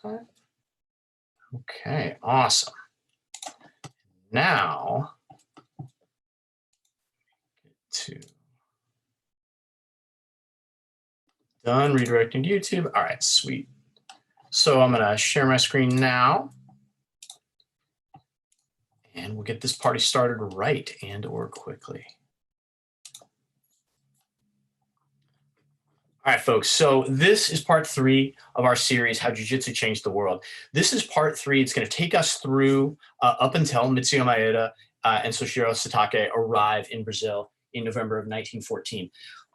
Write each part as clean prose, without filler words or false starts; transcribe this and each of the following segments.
Okay, awesome. Now, done redirecting to YouTube. All right, sweet. So I'm gonna share my screen now. And we'll get this party started right and or quickly. All right, folks, so this is part 3 of our series, How Jiu-Jitsu Changed the World. This is part 3. It's going to take us through up until Mitsuyo Maeda and Soshiro Satake arrive in Brazil in November of 1914.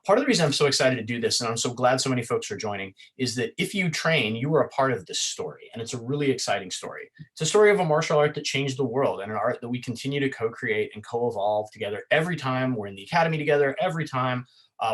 Part of the reason I'm so excited to do this, and I'm so glad so many folks are joining, is that if you train, you are a part of this story, and it's a really exciting story. It's a story of a martial art that changed the world, and an art that we continue to co-create and co-evolve together every time we're in the academy together, every time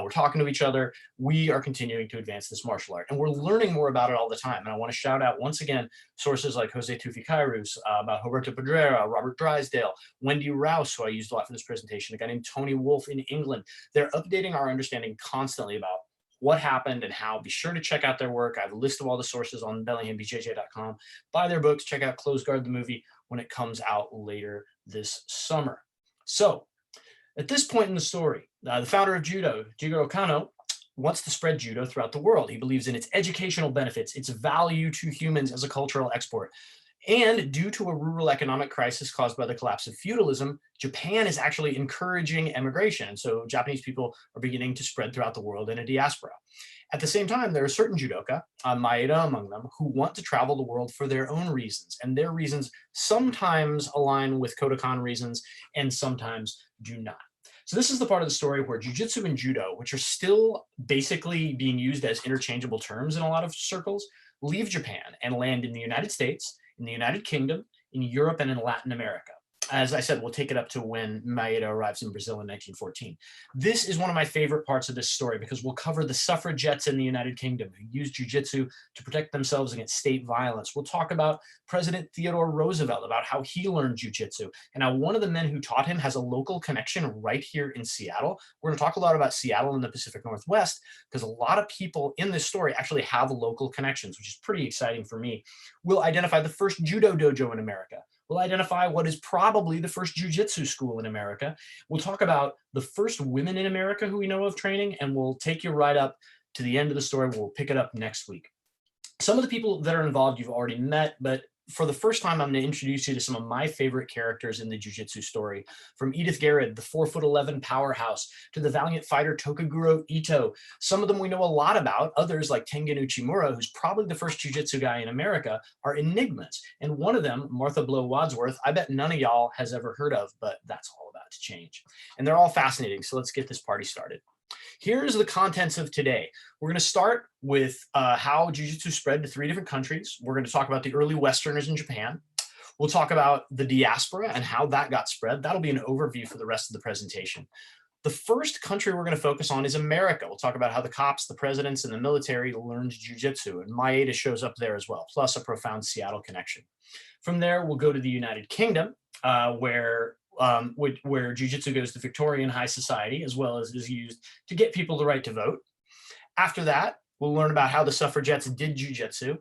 we're talking to each other. We are continuing to advance this martial art, and we're learning more about it all the time. And I want to shout out once again sources like Jose Tufi-Kairos, about Roberto Pedreira, Robert Drysdale, Wendy Rouse, who I used a lot for this presentation, a guy named Tony Wolfe in England. They're updating our understanding constantly about what happened and how. Be sure to check out their work. I have a list of all the sources on bellinghambjj.com. Buy their books. Check out Close Guard the movie when it comes out later this summer. So at this point in the story, the founder of Judo, Jigoro Kano, wants to spread Judo throughout the world. He believes in its educational benefits, its value to humans as a cultural export. And due to a rural economic crisis caused by the collapse of feudalism, Japan is actually encouraging emigration. And so Japanese people are beginning to spread throughout the world in a diaspora. At the same time, there are certain judoka, Maeda among them, who want to travel the world for their own reasons. And their reasons sometimes align with Kodokan reasons and sometimes do not. So this is the part of the story where jiu-jitsu and judo, which are still basically being used as interchangeable terms in a lot of circles, leave Japan and land in the United States, in the United Kingdom, in Europe, and in Latin America. As I said, we'll take it up to when Maeda arrives in Brazil in 1914. This is one of my favorite parts of this story because we'll cover the suffragettes in the United Kingdom who used jiu-jitsu to protect themselves against state violence. We'll talk about President Theodore Roosevelt, about how he learned jiu-jitsu, and how one of the men who taught him has a local connection right here in Seattle. We're going to talk a lot about Seattle and the Pacific Northwest because a lot of people in this story actually have local connections, which is pretty exciting for me. We'll identify the first judo dojo in America. We'll identify what is probably the first jiu-jitsu school in America. We'll talk about the first women in America who we know of training, and we'll take you right up to the end of the story. We'll pick it up next week. Some of the people that are involved you've already met, but for the first time, I'm going to introduce you to some of my favorite characters in the jiu-jitsu story, from Edith Garrud, the 4'11" powerhouse, to the valiant fighter Tokuguro Ito. Some of them we know a lot about. Others, like Tengan Uchimura, who's probably the first jiu-jitsu guy in America, are enigmas. And one of them, Martha Blow Wadsworth, I bet none of y'all has ever heard of, but that's all about to change. And they're all fascinating, so let's get this party started. Here's the contents of today. We're going to start with how jiu-jitsu spread to 3 different countries. We're going to talk about the early Westerners in Japan. We'll talk about the diaspora and how that got spread. That'll be an overview for the rest of the presentation. The first country we're going to focus on is America. We'll talk about how the cops, the presidents, and the military learned jiu-jitsu, and Maeda shows up there as well, plus a profound Seattle connection. From there, we'll go to the United Kingdom, where jiu-jitsu goes to Victorian high society, as well as is used to get people the right to vote. After that, we'll learn about how the suffragettes did jiu-jitsu.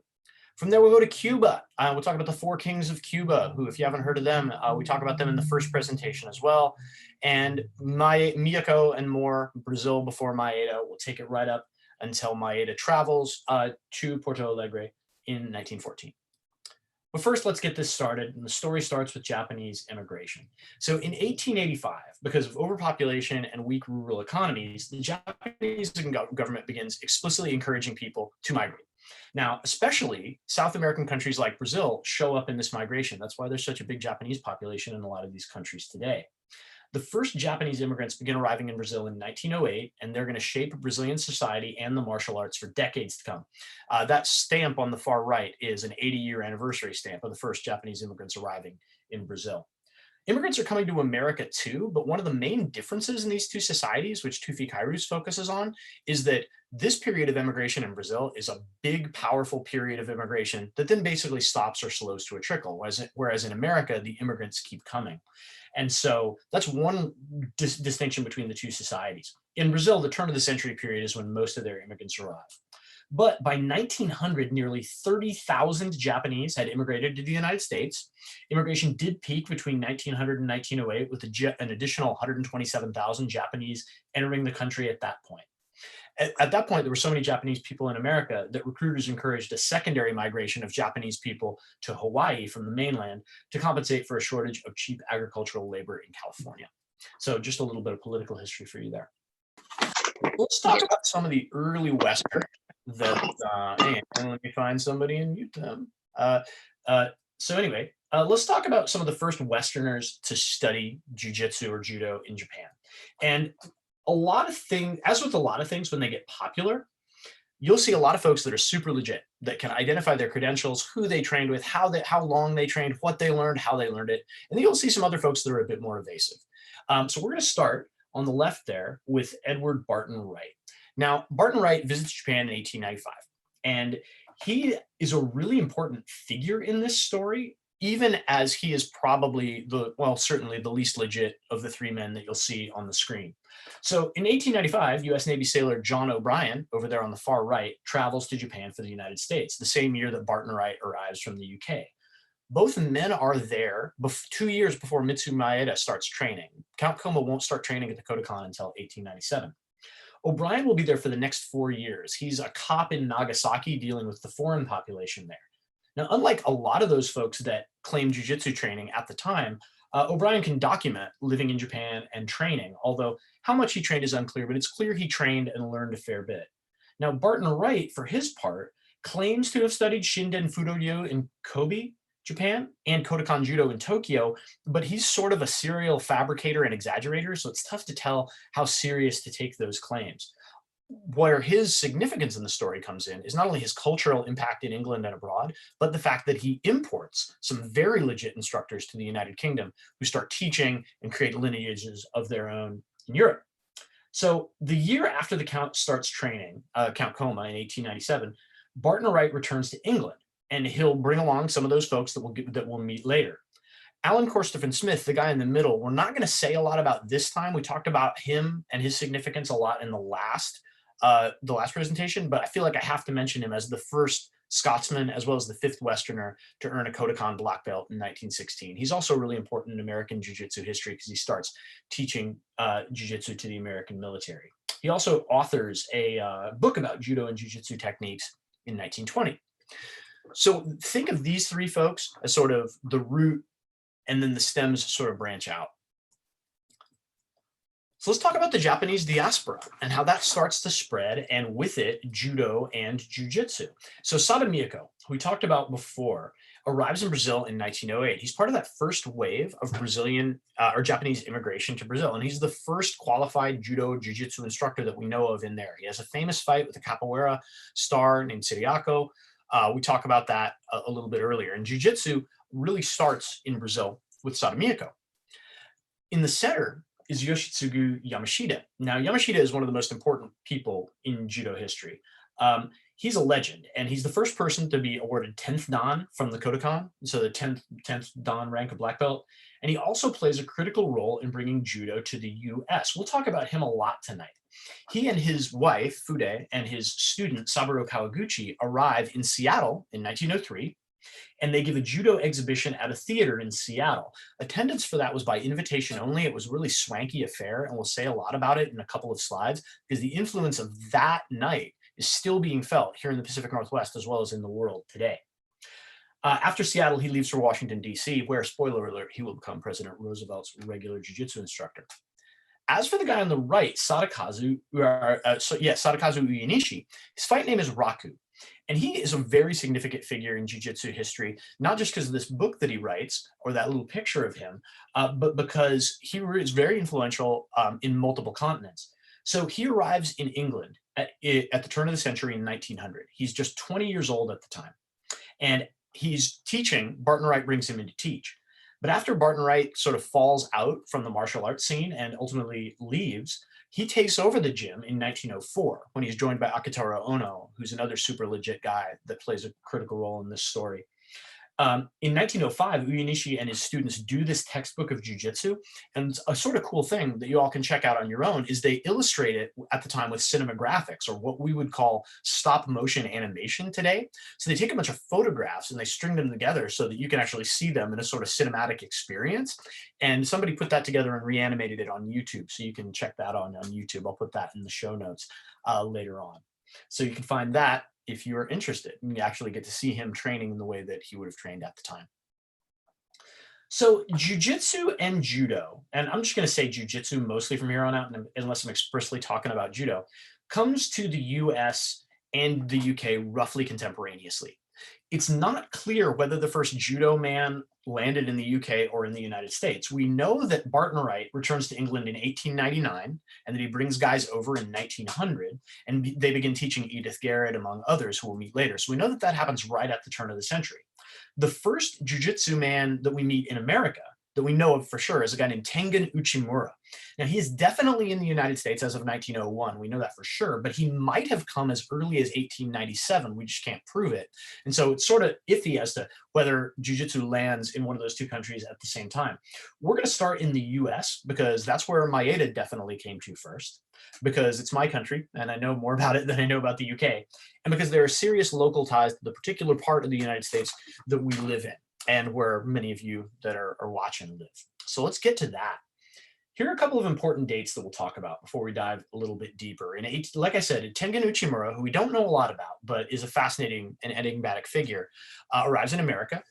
From there, we'll go to Cuba. We'll talk about the 4 kings of Cuba, who, if you haven't heard of them, we talk about them in the first presentation as well. And Miyako and more, Brazil before Maeda. We'll take it right up until Maeda travels to Porto Alegre in 1914. But first, let's get this started. And the story starts with Japanese immigration. So in 1885, because of overpopulation and weak rural economies, the Japanese government begins explicitly encouraging people to migrate. Now, especially South American countries like Brazil show up in this migration. That's why there's such a big Japanese population in a lot of these countries today. The first Japanese immigrants begin arriving in Brazil in 1908, and they're going to shape Brazilian society and the martial arts for decades to come. That stamp on the far right is an 80-year anniversary stamp of the first Japanese immigrants arriving in Brazil. Immigrants are coming to America too, but one of the main differences in these two societies, which Tufi-Kairos focuses on, is that this period of immigration in Brazil is a big, powerful period of immigration that then basically stops or slows to a trickle, whereas in America, the immigrants keep coming. And so that's one distinction between the two societies. In Brazil, the turn of the century period is when most of their immigrants arrive. But by 1900, nearly 30,000 Japanese had immigrated to the United States. Immigration did peak between 1900 and 1908 with an additional 127,000 Japanese entering the country at that point. At that point, there were so many Japanese people in America that recruiters encouraged a secondary migration of Japanese people to Hawaii from the mainland to compensate for a shortage of cheap agricultural labor in California. So just a little bit of political history for you there. Let's talk about some of the early Western that, and let me find somebody and mute them. So anyway, let's talk about some of the first Westerners to study jiu-jitsu or judo in Japan. And a lot of things, as with a lot of things, when they get popular, you'll see a lot of folks that are super legit, that can identify their credentials, who they trained with, how long they trained, what they learned, how they learned it. And then you'll see some other folks that are a bit more evasive. So we're going to start on the left there with Edward Barton Wright. Now, Barton Wright visits Japan in 1895, and he is a really important figure in this story, even as he is probably certainly the least legit of the three men that you'll see on the screen. So in 1895, US Navy sailor John O'Brien, over there on the far right, travels to Japan for the United States, the same year that Barton Wright arrives from the UK. Both men are there 2 years before Mitsuyo Maeda starts training. Count Koma won't start training at the Kodokan until 1897. O'Brien will be there for the next 4 years. He's a cop in Nagasaki dealing with the foreign population there. Now, unlike a lot of those folks that claim jiu-jitsu training at the time, O'Brien can document living in Japan and training, although how much he trained is unclear, but it's clear he trained and learned a fair bit. Now, Barton Wright, for his part, claims to have studied Shinden Fudo-ryu in Kobe, Japan, and Kodokan Judo in Tokyo, but he's sort of a serial fabricator and exaggerator, so it's tough to tell how serious to take those claims. Where his significance in the story comes in is not only his cultural impact in England and abroad, but the fact that he imports some very legit instructors to the United Kingdom who start teaching and create lineages of their own in Europe. So the year after the Count starts training, Count Koma in 1897, Barton Wright returns to England, and he'll bring along some of those folks that we'll meet later. Alan Corstoffen Smith, the guy in the middle, we're not going to say a lot about this time. We talked about him and his significance a lot in the last presentation, but I feel like I have to mention him as the first Scotsman, as well as the fifth Westerner to earn a Kodokan black belt in 1916. He's also really important in American jiu-jitsu history because he starts teaching jiu-jitsu to the American military. He also authors a book about judo and jiu-jitsu techniques in 1920. So think of these three folks as sort of the root, and then the stems sort of branch out. So let's talk about the Japanese diaspora and how that starts to spread, and with it, judo and jiu-jitsu. So Sada Miyako, who we talked about before, arrives in Brazil in 1908. He's part of that first wave of Brazilian or Japanese immigration to Brazil, and he's the first qualified judo jiu-jitsu instructor that we know of in there. He has a famous fight with a capoeira star named Siriaco. We talked about that a little bit earlier. And jiu-jitsu really starts in Brazil with Sada Miyako. In the center is Yoshitsugu Yamashita. Now, Yamashita is one of the most important people in judo history. He's a legend, and he's the first person to be awarded 10th Dan from the Kodokan, so the 10th Dan rank of black belt. And he also plays a critical role in bringing judo to the US. We'll talk about him a lot tonight. He and his wife, Fude, and his student, Saburo Kawaguchi, arrive in Seattle in 1903, and they give a judo exhibition at a theater in Seattle. Attendance for that was by invitation only. It was a really swanky affair, and we'll say a lot about it in a couple of slides, because the influence of that night is still being felt here in the Pacific Northwest as well as in the world today. After Seattle, he leaves for Washington, D.C., where, spoiler alert, he will become President Roosevelt's regular jiu-jitsu instructor. As for the guy on the right, Sadakazu Uenishi, his fight name is Raku. And he is a very significant figure in jiu-jitsu history, not just because of this book that he writes or that little picture of him, but because he is very influential in multiple continents. So he arrives in England at the turn of the century in 1900. He's just 20 years old at the time. And he's teaching. Barton Wright brings him in to teach. But after Barton Wright sort of falls out from the martial arts scene and ultimately leaves, he takes over the gym in 1904 when he's joined by Akitaro Ono, who's another super legit guy that plays a critical role in this story. In 1905, Uyenishi and his students do this textbook of jiu-jitsu, and a sort of cool thing that you all can check out on your own is they illustrate it at the time with cinematographics, or what we would call stop motion animation today. So they take a bunch of photographs and they string them together so that you can actually see them in a sort of cinematic experience. And somebody put that together and reanimated it on YouTube, so you can check that on YouTube. I'll put that in the show notes later on. So you can find that if you're interested, and you actually get to see him training in the way that he would have trained at the time. So jiu-jitsu and judo, and I'm just going to say jiu-jitsu mostly from here on out, unless I'm expressly talking about judo, comes to the US and the UK roughly contemporaneously. It's not clear whether the first judo man landed in the UK or in the United States. We know that Barton Wright returns to England in 1899, and that he brings guys over in 1900, and they begin teaching Edith Garrud, among others, who we'll meet later. So we know that that happens right at the turn of the century. The first jiu-jitsu man that we meet in America, that we know of for sure, is a guy named Tengan Uchimura. Now, he is definitely in the United States as of 1901. We know that for sure, but he might have come as early as 1897. We just can't prove it. And so it's sort of iffy as to whether jiu-jitsu lands in one of those two countries at the same time. We're going to start in the US because that's where Maeda definitely came to first, because it's my country and I know more about it than I know about the UK, and because there are serious local ties to the particular part of the United States that we live in, and where many of you that are watching live. So let's get to that. Here are a couple of important dates that we'll talk about before we dive a little bit deeper. And like I said, Tengan Uchimura, who we don't know a lot about, but is a fascinating and enigmatic figure, arrives in America.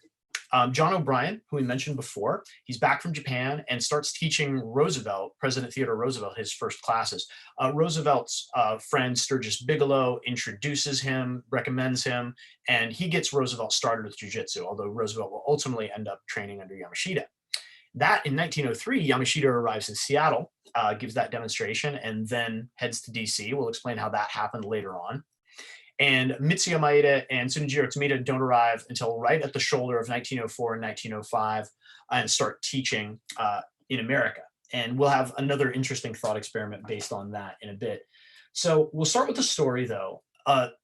John O'Brien, who we mentioned before, he's back from Japan and starts teaching Roosevelt, President Theodore Roosevelt, his first classes. Roosevelt's friend Sturgis Bigelow introduces him, recommends him, and he gets Roosevelt started with jiu-jitsu, although Roosevelt will ultimately end up training under Yamashita. That in 1903, Yamashita arrives in Seattle, gives that demonstration, and then heads to DC. We'll explain how that happened later on. And Mitsuyo Maeda and Tsunejiro Tomita don't arrive until right at the shoulder of 1904 and 1905 and start teaching in America. And we'll have another interesting thought experiment based on that in a bit. So we'll start with the story, though.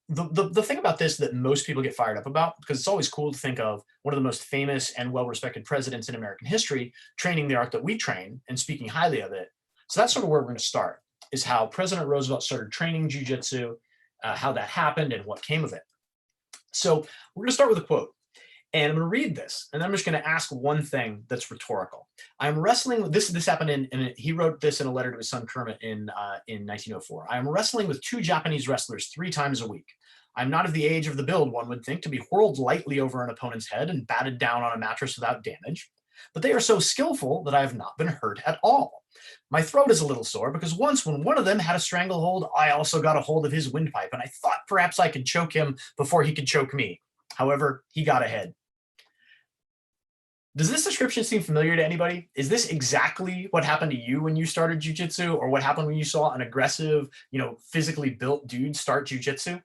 The thing about this that most people get fired up about, because it's always cool to think of one of the most famous and well-respected presidents in American history training the art that we train and speaking highly of it. So that's sort of where we're going to start, is how President Roosevelt started training jiu-jitsu, how that happened, and what came of it. So we're going to start with a quote, and I'm going to read this, and I'm just going to ask one thing that's rhetorical. I'm wrestling with this. This happened and he wrote this in a letter to his son Kermit in 1904. I am wrestling with two Japanese wrestlers 3 times a week. I'm not of the age of the build one would think to be whirled lightly over an opponent's head and batted down on a mattress without damage. But they are so skillful that I have not been hurt at all. My throat is a little sore because once when one of them had a stranglehold, I also got a hold of his windpipe, and I thought perhaps I could choke him before he could choke me. However, he got ahead. Does this description seem familiar to anybody? Is this exactly what happened to you when you started jiu-jitsu, or what happened when you saw an aggressive, physically built dude start jiu-jitsu?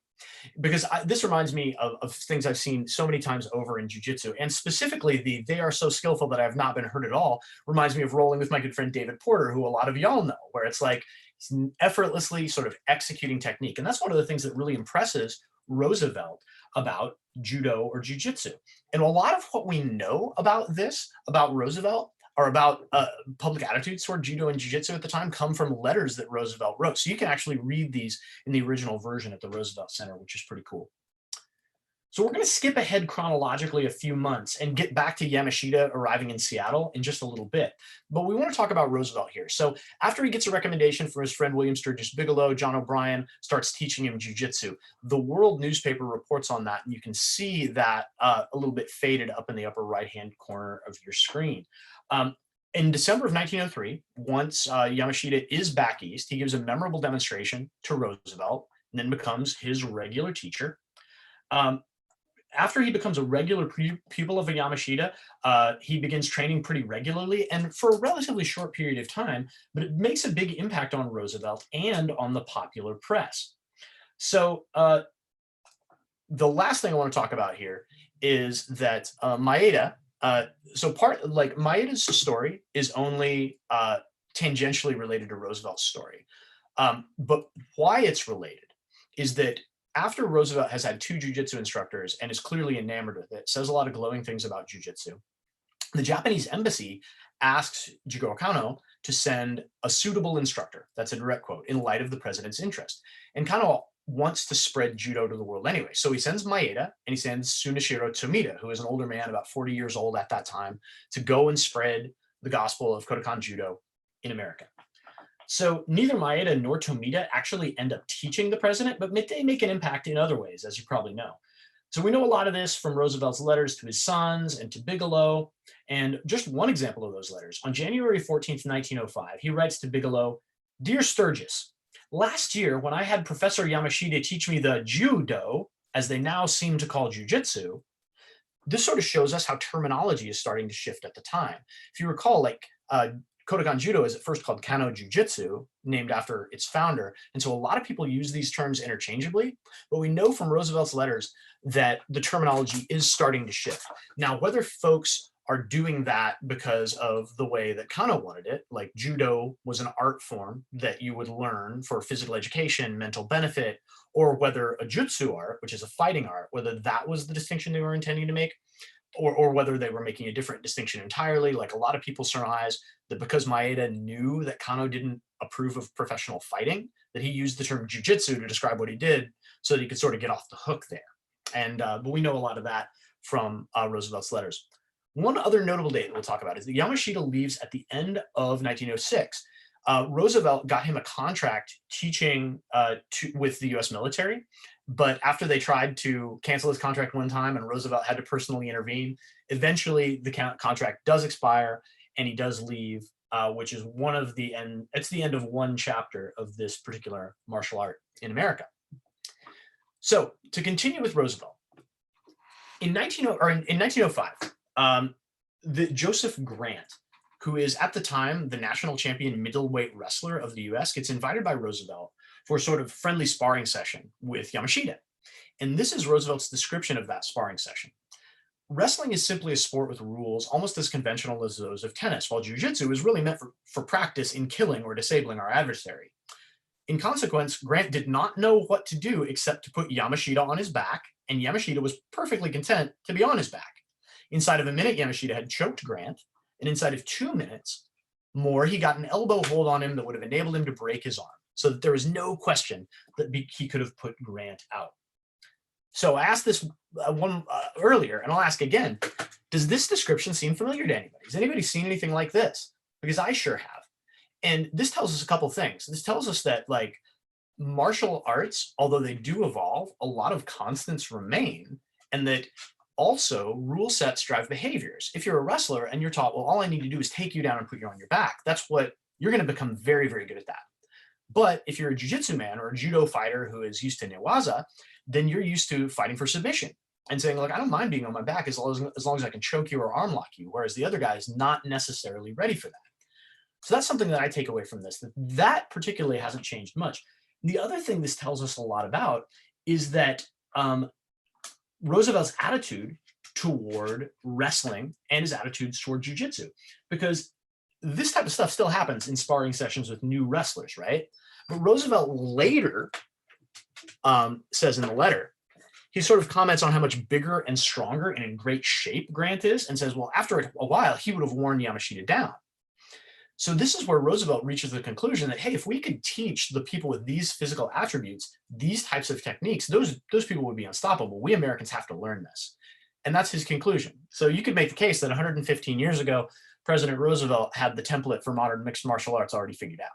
Because this reminds me of things I've seen so many times over in jiu-jitsu, and specifically they are so skillful that I have not been hurt at all reminds me of rolling with my good friend David Porter, who a lot of y'all know, where it's like he's effortlessly sort of executing technique. And that's one of the things that really impresses Roosevelt about judo or jiu-jitsu. And a lot of what we know about Roosevelt, or about public attitudes toward judo and jiu-jitsu at the time, come from letters that Roosevelt wrote. So you can actually read these in the original version at the Roosevelt Center, which is pretty cool. So we're going to skip ahead chronologically a few months and get back to Yamashita arriving in Seattle in just a little bit. But we want to talk about Roosevelt here. So after he gets a recommendation from his friend William Sturgis Bigelow, John O'Brien starts teaching him jiu-jitsu. The World newspaper reports on that, and you can see that a little bit faded up in the upper right-hand corner of your screen. In December of 1903, once Yamashita is back east, he gives a memorable demonstration to Roosevelt and then becomes his regular teacher. After he becomes a regular pupil of Yamashita, he begins training pretty regularly and for a relatively short period of time, but it makes a big impact on Roosevelt and on the popular press. So the last thing I want to talk about here is that Maeda, Maeda's story is only tangentially related to Roosevelt's story. But why it's related is that after Roosevelt has had 2 jujitsu instructors and is clearly enamored with it, says a lot of glowing things about jujitsu, the Japanese embassy asks Jigoro Kano to send a suitable instructor. That's a direct quote, in light of the president's interest. And Kano wants to spread judo to the world anyway. So he sends Maeda and he sends Tsuneshiro Tomita, who is an older man, about 40 years old at that time, to go and spread the gospel of Kodokan Judo in America. So neither Maeda nor Tomita actually end up teaching the president, but they make an impact in other ways, as you probably know. So we know a lot of this from Roosevelt's letters to his sons and to Bigelow. And just one example of those letters, on January 14th, 1905, he writes to Bigelow, "Dear Sturgis, last year when I had Professor Yamashita teach me the judo, as they now seem to call jujitsu," this sort of shows us how terminology is starting to shift at the time. If you recall, like Kodokan Judo is at first called Kano Jiu-Jitsu, named after its founder. And so a lot of people use these terms interchangeably, but we know from Roosevelt's letters that the terminology is starting to shift. Now, whether folks are doing that because of the way that Kano wanted it, like judo was an art form that you would learn for physical education, mental benefit, or whether a jutsu art, which is a fighting art, whether that was the distinction they were intending to make, or whether they were making a different distinction entirely. Like a lot of people surmise that because Maeda knew that Kano didn't approve of professional fighting, that he used the term jujitsu to describe what he did so that he could sort of get off the hook there. And but we know a lot of that from Roosevelt's letters. One other notable date that we'll talk about is that Yamashita leaves at the end of 1906. Roosevelt got him a contract teaching with the US military, but after they tried to cancel his contract one time and Roosevelt had to personally intervene, eventually the contract does expire and he does leave, which is it's the end of one chapter of this particular martial art in America. So to continue with Roosevelt, in 1905, Joseph Grant, who is at the time the national champion middleweight wrestler of the US, gets invited by Roosevelt for a sort of friendly sparring session with Yamashita. And this is Roosevelt's description of that sparring session. "Wrestling is simply a sport with rules almost as conventional as those of tennis, while jiu-jitsu is really meant for practice in killing or disabling our adversary. In consequence, Grant did not know what to do except to put Yamashita on his back, and Yamashita was perfectly content to be on his back. Inside of a minute, Yamashita had choked Grant, and inside of 2 minutes more, he got an elbow hold on him that would have enabled him to break his arm, so that there was no question that he could have put Grant out." So I asked this earlier, and I'll ask again, does this description seem familiar to anybody? Has anybody seen anything like this? Because I sure have. And this tells us a couple things. This tells us that, like, martial arts, although they do evolve, a lot of constants remain, and that also rule sets drive behaviors. If you're a wrestler and you're taught, well, all I need to do is take you down and put you on your back, that's what you're going to become very, very good at that. But if you're a jiu-jitsu man or a judo fighter who is used to newaza, then you're used to fighting for submission and saying, like, I don't mind being on my back as long as I can choke you or arm lock you, whereas the other guy is not necessarily ready for that. So that's something that I take away from this, that particularly hasn't changed much. The other thing this tells us a lot about is that Roosevelt's attitude toward wrestling and his attitudes toward jiu-jitsu, because this type of stuff still happens in sparring sessions with new wrestlers, right? But Roosevelt later says in the letter, he sort of comments on how much bigger and stronger and in great shape Grant is, and says, well, after a while, he would have worn Yamashita down. So this is where Roosevelt reaches the conclusion that, hey, if we could teach the people with these physical attributes these types of techniques, those people would be unstoppable. We Americans have to learn this. And that's his conclusion. So you could make the case that 115 years ago, President Roosevelt had the template for modern mixed martial arts already figured out.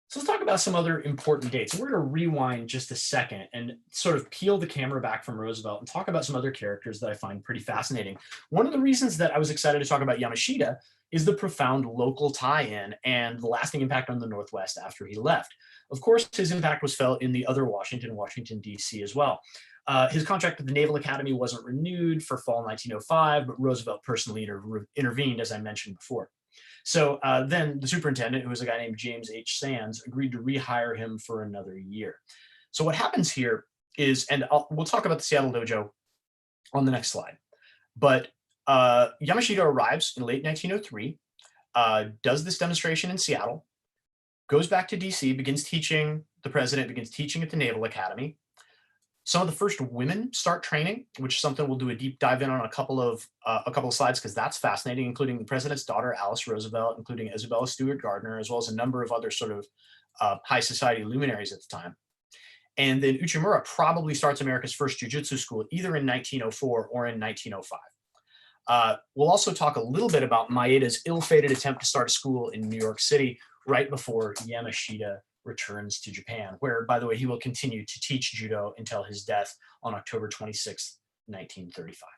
So let's talk about some other important dates. And we're going to rewind just a second and sort of peel the camera back from Roosevelt and talk about some other characters that I find pretty fascinating. One of the reasons that I was excited to talk about Yamashita is the profound local tie-in and the lasting impact on the Northwest after he left. Of course, his impact was felt in the other Washington, D.C. as well. His contract with the Naval Academy wasn't renewed for fall 1905, but Roosevelt personally intervened, as I mentioned before. So then the superintendent, who was a guy named James H. Sands, agreed to rehire him for another year. So what happens here is, and we'll talk about the Seattle dojo on the next slide, but Yamashita arrives in late 1903, does this demonstration in Seattle. goes back to DC, begins teaching, the president begins teaching at the Naval Academy. Some of the first women start training, which is something we'll do a deep dive in on a couple of slides because that's fascinating, including the president's daughter, Alice Roosevelt, including Isabella Stewart Gardner, as well as a number of other sort of high society luminaries at the time. And then Uchimura probably starts America's first jiu-jitsu school either in 1904 or in 1905. We'll also talk a little bit about Maeda's ill-fated attempt to start a school in New York City right before Yamashita returns to Japan, where, by the way, he will continue to teach judo until his death on October 26, 1935.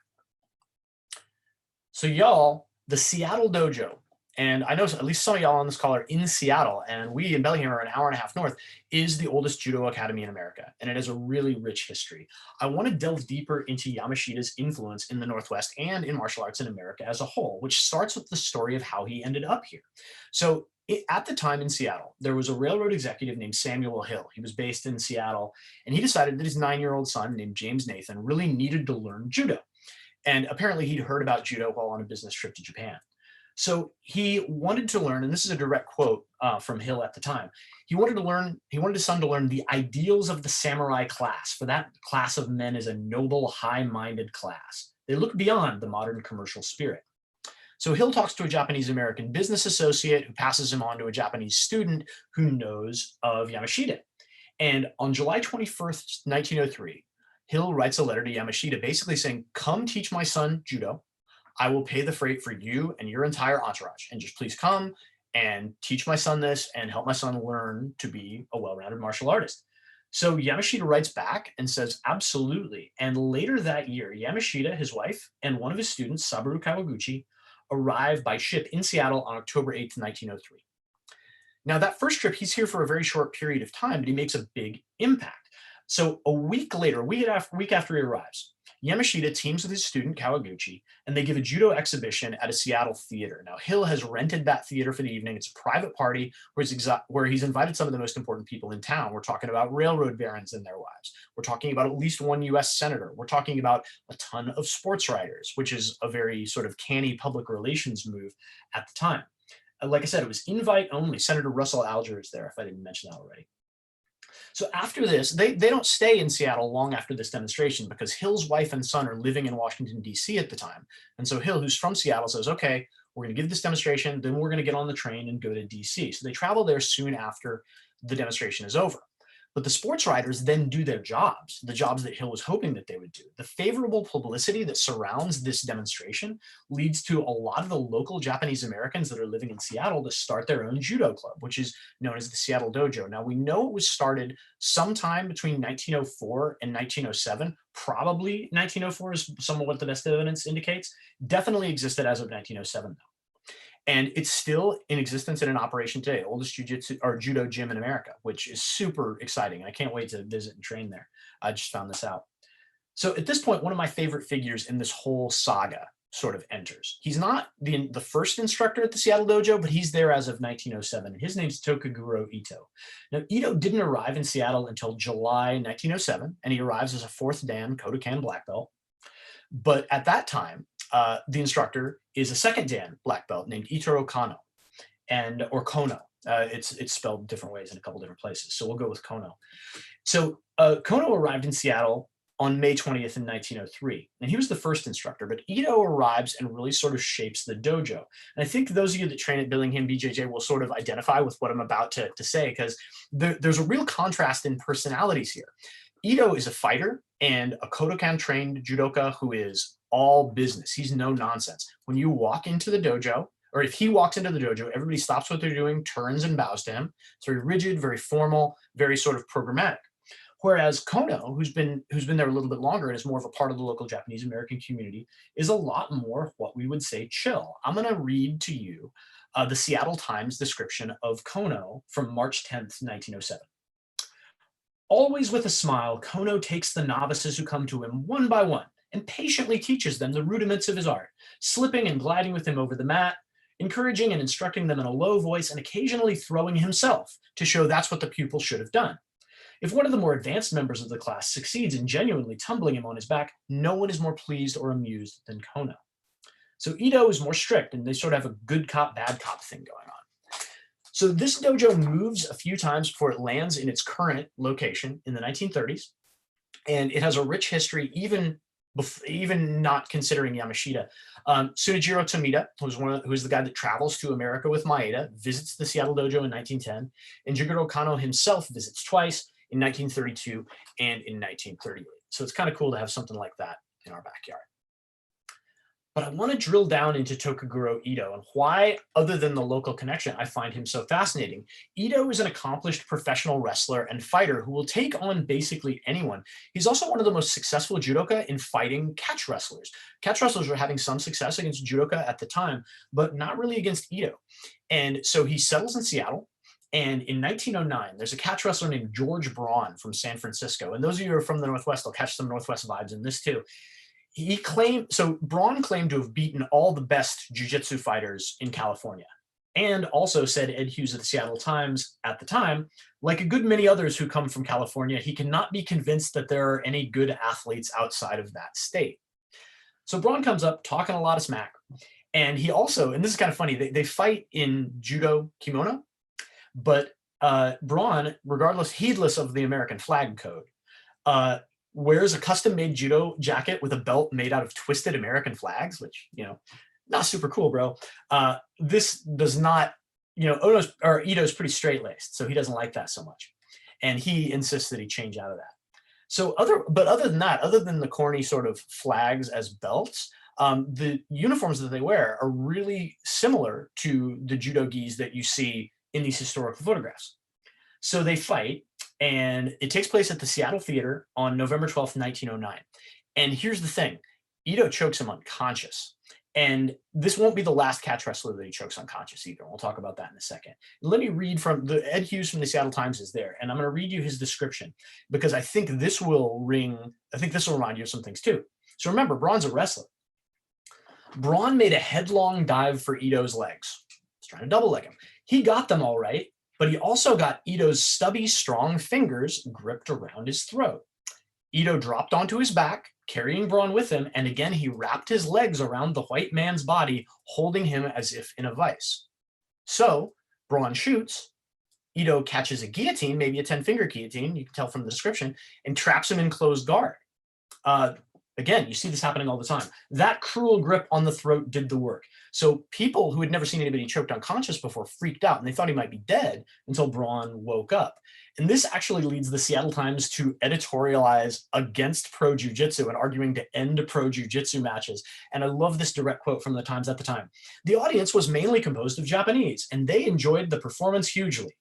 So y'all, the Seattle Dojo, and I know at least some of y'all on this call are in Seattle, and we in Bellingham are an hour and a half north, is the oldest judo academy in America, and it has a really rich history. I want to delve deeper into Yamashita's influence in the Northwest and in martial arts in America as a whole, which starts with the story of how he ended up here. So at the time in Seattle, there was a railroad executive named Samuel Hill. He was based in Seattle, and he decided that his 9-year-old son named James Nathan really needed to learn judo. And apparently he'd heard about judo while on a business trip to Japan. So he wanted to learn, and this is a direct quote from Hill at the time, he wanted his son to learn the ideals of the samurai class, for that class of men is a noble, high-minded class. They look beyond the modern commercial spirit. So Hill talks to a Japanese-American business associate who passes him on to a Japanese student who knows of Yamashita. And on July 21st, 1903, Hill writes a letter to Yamashita basically saying, come teach my son judo. I will pay the freight for you and your entire entourage. And just please come and teach my son this and help my son learn to be a well-rounded martial artist. So Yamashita writes back and says, absolutely. And later that year, Yamashita, his wife, and one of his students, Saburo Kawaguchi, arrive by ship in Seattle on October 8th, 1903. Now that first trip, he's here for a very short period of time, but he makes a big impact. So a week later, a week after he arrives, Yamashita teams with his student Kawaguchi, and they give a judo exhibition at a Seattle theater. Now, Hill has rented that theater for the evening. It's a private party where he's invited some of the most important people in town. We're talking about railroad barons and their wives. We're talking about at least one U.S. senator. We're talking about a ton of sports writers, which is a very sort of canny public relations move at the time. Like I said, it was invite only. Senator Russell Alger is there, if I didn't mention that already. So after this, they don't stay in Seattle long after this demonstration because Hill's wife and son are living in Washington, D.C. at the time. And so Hill, who's from Seattle, says, okay, we're going to give this demonstration, then we're going to get on the train and go to D.C. So they travel there soon after the demonstration is over. But the sports writers then do their jobs, the jobs that Hill was hoping that they would do. The favorable publicity that surrounds this demonstration leads to a lot of the local Japanese Americans that are living in Seattle to start their own judo club, which is known as the Seattle Dojo. Now, we know it was started sometime between 1904 and 1907. Probably 1904 is some of what the best evidence indicates. Definitely existed as of 1907, though. And it's still in existence and in operation today, oldest jiu-jitsu or judo gym in America, which is super exciting. I can't wait to visit and train there. I just found this out. So at this point, one of my favorite figures in this whole saga sort of enters. He's not the first instructor at the Seattle Dojo, but he's there as of 1907. And his name's Tokuguro Ito. Now, Ito didn't arrive in Seattle until July 1907, and he arrives as a 4th Dan Kodokan black belt. But at that time, the instructor is a 2nd Dan black belt named Itaro Kano, or Kono. It's spelled different ways in a couple different places, so we'll go with Kono. So Kono arrived in Seattle on May 20th in 1903, and he was the first instructor, but Ito arrives and really sort of shapes the dojo. And I think those of you that train at Bellingham BJJ will sort of identify with what I'm about to say, because there's a real contrast in personalities here. Ito is a fighter and a Kodokan-trained judoka who is all business. He's no nonsense. When you walk into the dojo, or if he walks into the dojo, everybody stops what they're doing, turns and bows to him. It's very rigid, very formal, very sort of programmatic. Whereas Kono, who's been there a little bit longer and is more of a part of the local Japanese American community, is a lot more what we would say chill. I'm going to read to you the Seattle Times description of Kono from March 10th, 1907. Always with a smile, Kono takes the novices who come to him one by one and patiently teaches them the rudiments of his art, slipping and gliding with him over the mat, encouraging and instructing them in a low voice, and occasionally throwing himself to show that's what the pupil should have done. If one of the more advanced members of the class succeeds in genuinely tumbling him on his back, no one is more pleased or amused than Kono. So Ito is more strict, and they sort of have a good cop, bad cop thing going on. So this dojo moves a few times before it lands in its current location in the 1930s. And it has a rich history, even not considering Yamashita. Sunejiro Tomita, who's the guy that travels to America with Maeda, visits the Seattle dojo in 1910, and Jigoro Kano himself visits twice in 1932 and in 1938. So it's kind of cool to have something like that in our backyard. But I want to drill down into Tokuguro Ito and why, other than the local connection, I find him so fascinating. Ito is an accomplished professional wrestler and fighter who will take on basically anyone. He's also one of the most successful judoka in fighting catch wrestlers. Catch wrestlers were having some success against judoka at the time, but not really against Ito. And so he settles in Seattle. And in 1909, there's a catch wrestler named George Braun from San Francisco. And those of you who are from the Northwest will catch some Northwest vibes in this too. Braun claimed to have beaten all the best jiu-jitsu fighters in California, and also said Ed Hughes of the Seattle Times at the time, like a good many others who come from California, he cannot be convinced that there are any good athletes outside of that state. So Braun comes up talking a lot of smack, and he also, and this is kind of funny, they fight in judo kimono, but Braun, heedless of the American flag code, wears a custom-made judo jacket with a belt made out of twisted American flags, which, not super cool, bro. This does not, Ito's pretty straight-laced, so he doesn't like that so much. And he insists that he change out of that. So other than the corny sort of flags as belts, the uniforms that they wear are really similar to the judo gis that you see in these historical photographs. So they fight, and it takes place at the Seattle Theater on November 12th, 1909. And here's the thing. Ito chokes him unconscious. And this won't be the last catch wrestler that he chokes unconscious either. We'll talk about that in a second. Let me read from Ed Hughes from the Seattle Times is there, and I'm going to read you his description because I think this will remind you of some things too. So remember, Braun's a wrestler. Braun made a headlong dive for Ito's legs. He's trying to double leg him. He got them all right, but he also got Ito's stubby, strong fingers gripped around his throat. Ito dropped onto his back, carrying Braun with him, and again he wrapped his legs around the white man's body, holding him as if in a vice. So Braun shoots, Ito catches a guillotine, maybe a 10-finger guillotine, you can tell from the description, and traps him in closed guard. Again, you see this happening all the time. That cruel grip on the throat did the work. So people who had never seen anybody choked unconscious before freaked out, and they thought he might be dead until Braun woke up. And this actually leads the Seattle Times to editorialize against pro jiu-jitsu and arguing to end pro jiu-jitsu matches. And I love this direct quote from the Times at the time. The audience was mainly composed of Japanese, and they enjoyed the performance hugely.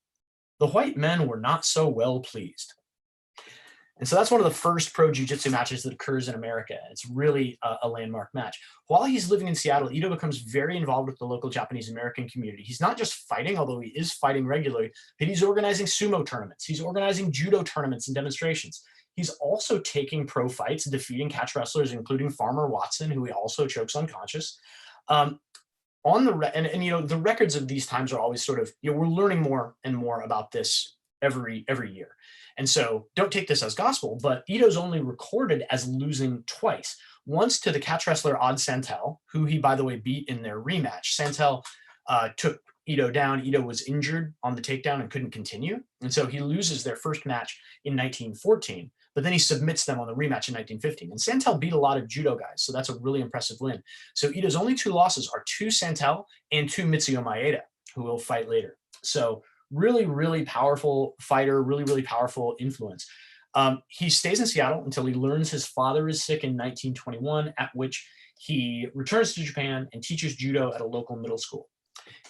The white men were not so well pleased. And so that's one of the first pro jiu-jitsu matches that occurs in America. It's really a landmark match. While he's living in Seattle, Ito becomes very involved with the local Japanese American community. He's not just fighting, although he is fighting regularly, but he's organizing sumo tournaments. He's organizing judo tournaments and demonstrations. He's also taking pro fights, defeating catch wrestlers, including Farmer Watson, who he also chokes unconscious. The records of these times are always sort of, we're learning more and more about this every year. And so don't take this as gospel, but Ito's only recorded as losing twice. Once to the catch wrestler Odd Santel, who he, by the way, beat in their rematch. Santel took Ito down. Ito was injured on the takedown and couldn't continue. And so he loses their first match in 1914, but then he submits them on the rematch in 1915. And Santel beat a lot of judo guys, so that's a really impressive win. So Ito's only two losses are to Santel and to Mitsuyo Maeda, who will fight later. So really, really powerful fighter, really, really powerful influence. He stays in Seattle until he learns his father is sick in 1921, at which he returns to Japan and teaches judo at a local middle school.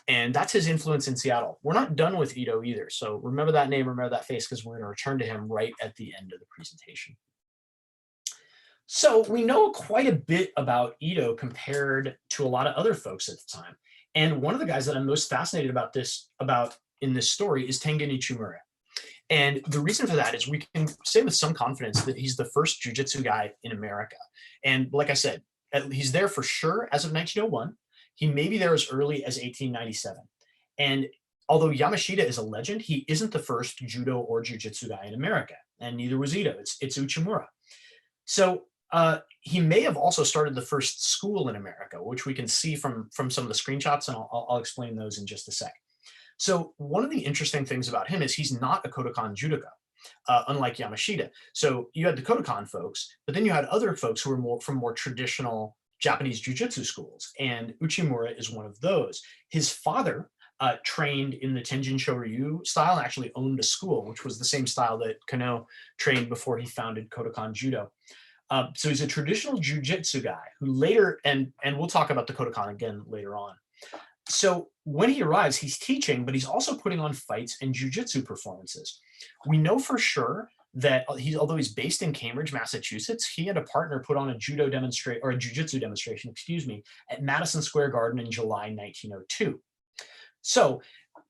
And that's his influence in Seattle. We're not done with Ito either. So remember that name, remember that face, because we're going to return to him right at the end of the presentation. So we know quite a bit about Ito compared to a lot of other folks at the time. And one of the guys that I'm most fascinated about in this story is Tengan Uchimura. And the reason for that is we can say with some confidence that he's the first jiu-jitsu guy in America. And like I said, he's there for sure as of 1901. He may be there as early as 1897. And although Yamashita is a legend, he isn't the first judo or jiu-jitsu guy in America, and neither was Ito. It's Uchimura. So he may have also started the first school in America, which we can see from some of the screenshots, and I'll explain those in just a sec. So one of the interesting things about him is he's not a Kodokan judoka, unlike Yamashita. So you had the Kodokan folks, but then you had other folks who were more from more traditional Japanese jiu-jitsu schools, and Uchimura is one of those. His father trained in the Tenjin Shoryu style and actually owned a school, which was the same style that Kano trained before he founded Kodokan Judo. So he's a traditional jiu-jitsu guy who later, and we'll talk about the Kodokan again later on. So when he arrives, he's teaching, but he's also putting on fights and jiu-jitsu performances. We know for sure that although he's based in Cambridge, Massachusetts, he had a partner put on a jiu-jitsu demonstration, excuse me, at Madison Square Garden in July 1902. So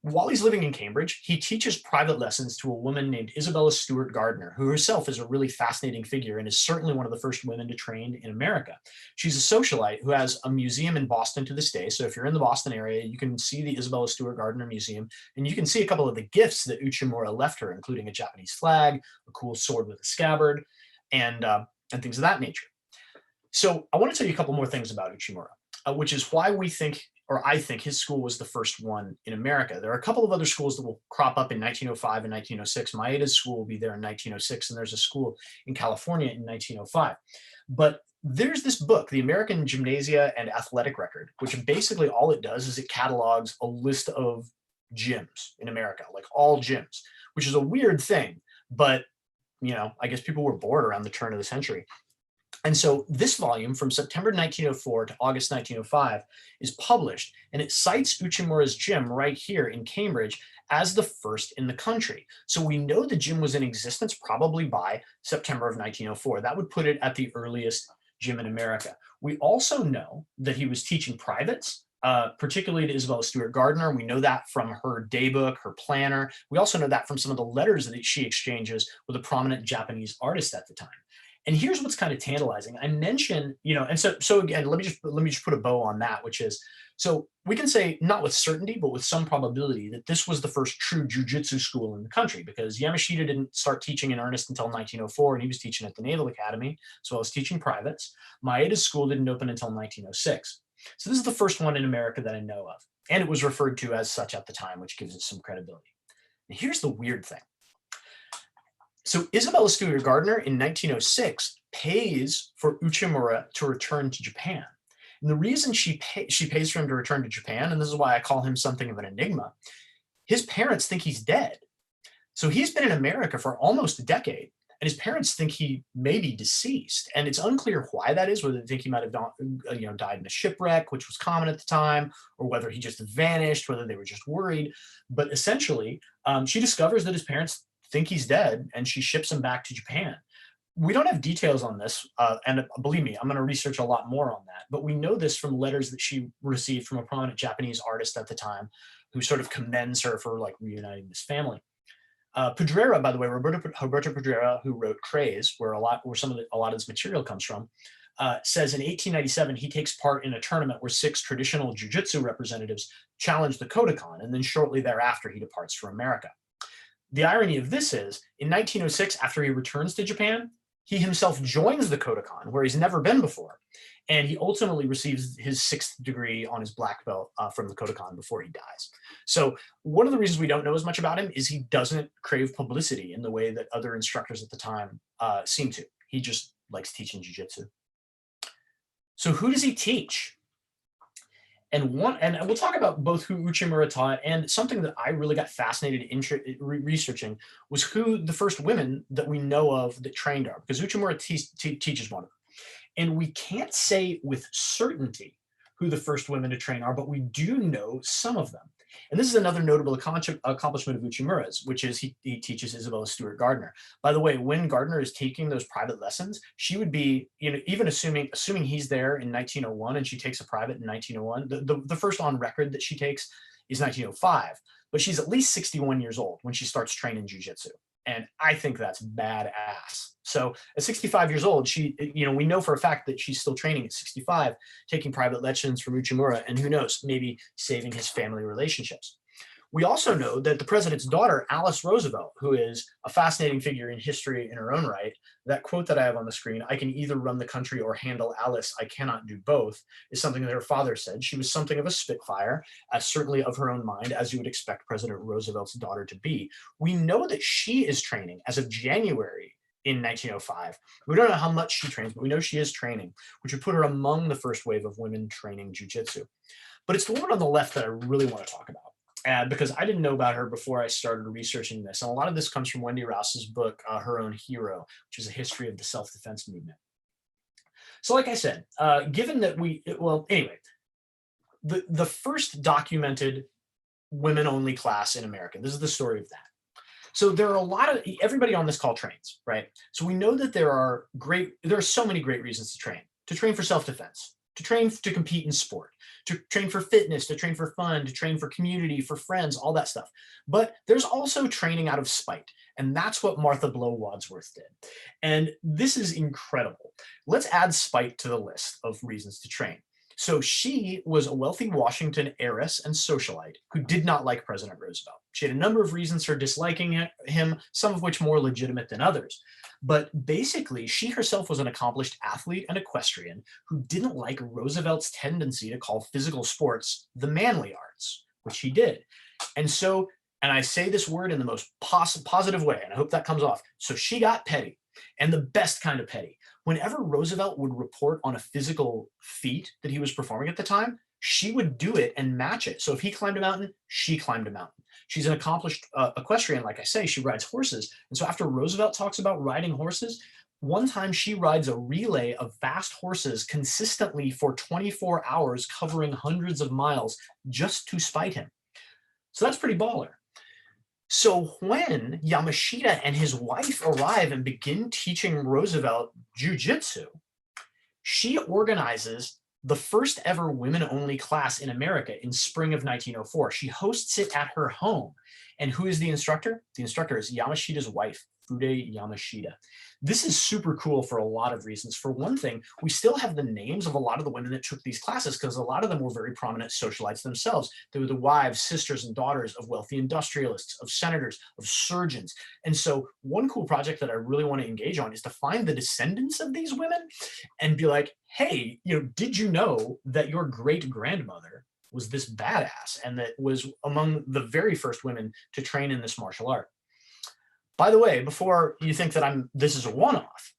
while he's living in Cambridge, he teaches private lessons to a woman named Isabella Stewart Gardner, who herself is a really fascinating figure and is certainly one of the first women to train in America. She's a socialite who has a museum in Boston to this day. So if you're in the Boston area, you can see the Isabella Stewart Gardner Museum, and you can see a couple of the gifts that Uchimura left her, including a Japanese flag, a cool sword with a scabbard, and things of that nature. So I want to tell you a couple more things about Uchimura, which is why we think, or I think, his school was the first one in America. There are a couple of other schools that will crop up in 1905 and 1906. Maeda's school will be there in 1906, and there's a school in California in 1905. But there's this book, the American Gymnasia and Athletic Record, which basically all it does is it catalogs a list of gyms in America, like all gyms, which is a weird thing. But, you know, I guess people were bored around the turn of the century. And so this volume from September 1904 to August 1905 is published, and it cites Uchimura's gym right here in Cambridge as the first in the country. So we know the gym was in existence probably by September of 1904. That would put it at the earliest gym in America. We also know that he was teaching privates, particularly to Isabella Stewart Gardner. We know that from her daybook, her planner. We also know that from some of the letters that she exchanges with a prominent Japanese artist at the time. And here's what's kind of tantalizing. I mentioned, you know, and so again, let me just put a bow on that, which is, so we can say, not with certainty, but with some probability, that this was the first true jiu-jitsu school in the country, because Yamashita didn't start teaching in earnest until 1904, and he was teaching at the Naval Academy, as well as teaching privates. Maeda's school didn't open until 1906. So this is the first one in America that I know of, and it was referred to as such at the time, which gives it some credibility. And here's the weird thing. So Isabella Stewart Gardner in 1906 pays for Uchimura to return to Japan. And the reason she pays for him to return to Japan, and this is why I call him something of an enigma, his parents think he's dead. So he's been in America for almost a decade, and his parents think he may be deceased. And it's unclear why that is, whether they think he might have died in a shipwreck, which was common at the time, or whether he just vanished, whether they were just worried. But essentially, she discovers that his parents think he's dead, and she ships him back to Japan. We don't have details on this, and believe me, I'm going to research a lot more on that, but we know this from letters that she received from a prominent Japanese artist at the time, who sort of commends her for like reuniting this family. Pedrera, by the way, Roberto Pedrera, who wrote Craze, where a lot of this material comes from, says in 1897 he takes part in a tournament where 6 traditional jiu-jitsu representatives challenge the Kodokan, and then shortly thereafter he departs for America. The irony of this is, in 1906, after he returns to Japan, he himself joins the Kodokan, where he's never been before, and he ultimately receives his 6th degree on his black belt from the Kodokan before he dies. So one of the reasons we don't know as much about him is he doesn't crave publicity in the way that other instructors at the time seem to. He just likes teaching jiu-jitsu. So who does he teach? And we'll talk about both who Uchimura taught, and something that I really got fascinated in researching was who the first women that we know of that trained are, because Uchimura teaches one of them. And we can't say with certainty who the first women to train are, but we do know some of them. And this is another notable accomplishment of Uchimura's, which is he teaches Isabella Stewart Gardner. By the way, when Gardner is taking those private lessons, she would be, you know, even assuming he's there in 1901 and she takes a private in 1901, the first on record that she takes is 1905, but she's at least 61 years old when she starts training jiu-jitsu. And I think that's badass. So at 65 years old, we know for a fact that she's still training at 65, taking private lessons from Uchimura, and who knows, maybe saving his family relationships. We also know that the president's daughter, Alice Roosevelt, who is a fascinating figure in history in her own right, that quote that I have on the screen, "I can either run the country or handle Alice, I cannot do both," is something that her father said. She was something of a spitfire, certainly of her own mind, as you would expect President Roosevelt's daughter to be. We know that she is training as of January in 1905. We don't know how much she trains, but we know she is training, which would put her among the first wave of women training jiu-jitsu. But it's the woman on the left that I really want to talk about. Because I didn't know about her before I started researching this. And a lot of this comes from Wendy Rouse's book, Her Own Hero, which is a history of the self-defense movement. So like I said, given that the first documented women-only class in America, this is the story of that. So there are everybody on this call trains, right? So we know that there are so many great reasons to train for self-defense, to train to compete in sport, to train for fitness, to train for fun, to train for community, for friends, all that stuff. But there's also training out of spite. And that's what Martha Blow Wadsworth did. And this is incredible. Let's add spite to the list of reasons to train. So she was a wealthy Washington heiress and socialite who did not like President Roosevelt. She had a number of reasons for disliking him, some of which more legitimate than others. But basically, she herself was an accomplished athlete and equestrian who didn't like Roosevelt's tendency to call physical sports the manly arts, which he did. And so, and I say this word in the most positive way, and I hope that comes off. So she got petty, and the best kind of petty. Whenever Roosevelt would report on a physical feat that he was performing at the time, she would do it and match it. So if he climbed a mountain, she climbed a mountain. She's an accomplished equestrian, like I say, she rides horses. And so after Roosevelt talks about riding horses, one time she rides a relay of fast horses consistently for 24 hours, covering hundreds of miles just to spite him. So that's pretty baller. So when Yamashita and his wife arrive and begin teaching Roosevelt jiu-jitsu, she organizes the first ever women-only class in America in spring of 1904. She hosts it at her home. And who is the instructor? The instructor is Yamashita's wife, Fude Yamashita. This is super cool for a lot of reasons. For one thing, we still have the names of a lot of the women that took these classes because a lot of them were very prominent socialites themselves. They were the wives, sisters, and daughters of wealthy industrialists, of senators, of surgeons. And so one cool project that I really want to engage on is to find the descendants of these women and be like, hey, did you know that your great-grandmother was this badass and that was among the very first women to train in this martial art? By the way, before you think that this is a one-off,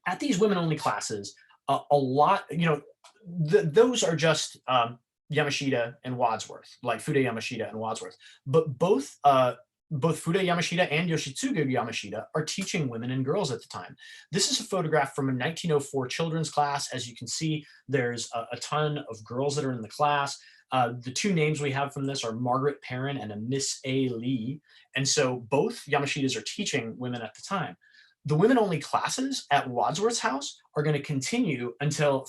at these women-only classes, a lot, those are just Yamashita and Wadsworth, like Fude Yamashita and Wadsworth. But both Fude Yamashita and Yoshitsugu Yamashita are teaching women and girls at the time. This is a photograph from a 1904 children's class. As you can see, there's a ton of girls that are in the class. The two names we have from this are Margaret Perrin and a Miss A. Lee. And so both Yamashitas are teaching women at the time. The women-only classes at Wadsworth's house are going to continue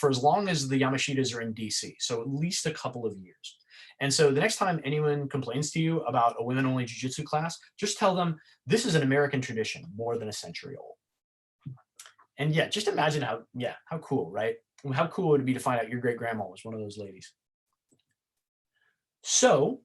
for as long as the Yamashitas are in DC, so at least a couple of years. And so the next time anyone complains to you about a women-only jiu-jitsu class, just tell them this is an American tradition more than a century old. And yeah, just imagine how cool, right? How cool would it be to find out your great-grandma was one of those ladies? So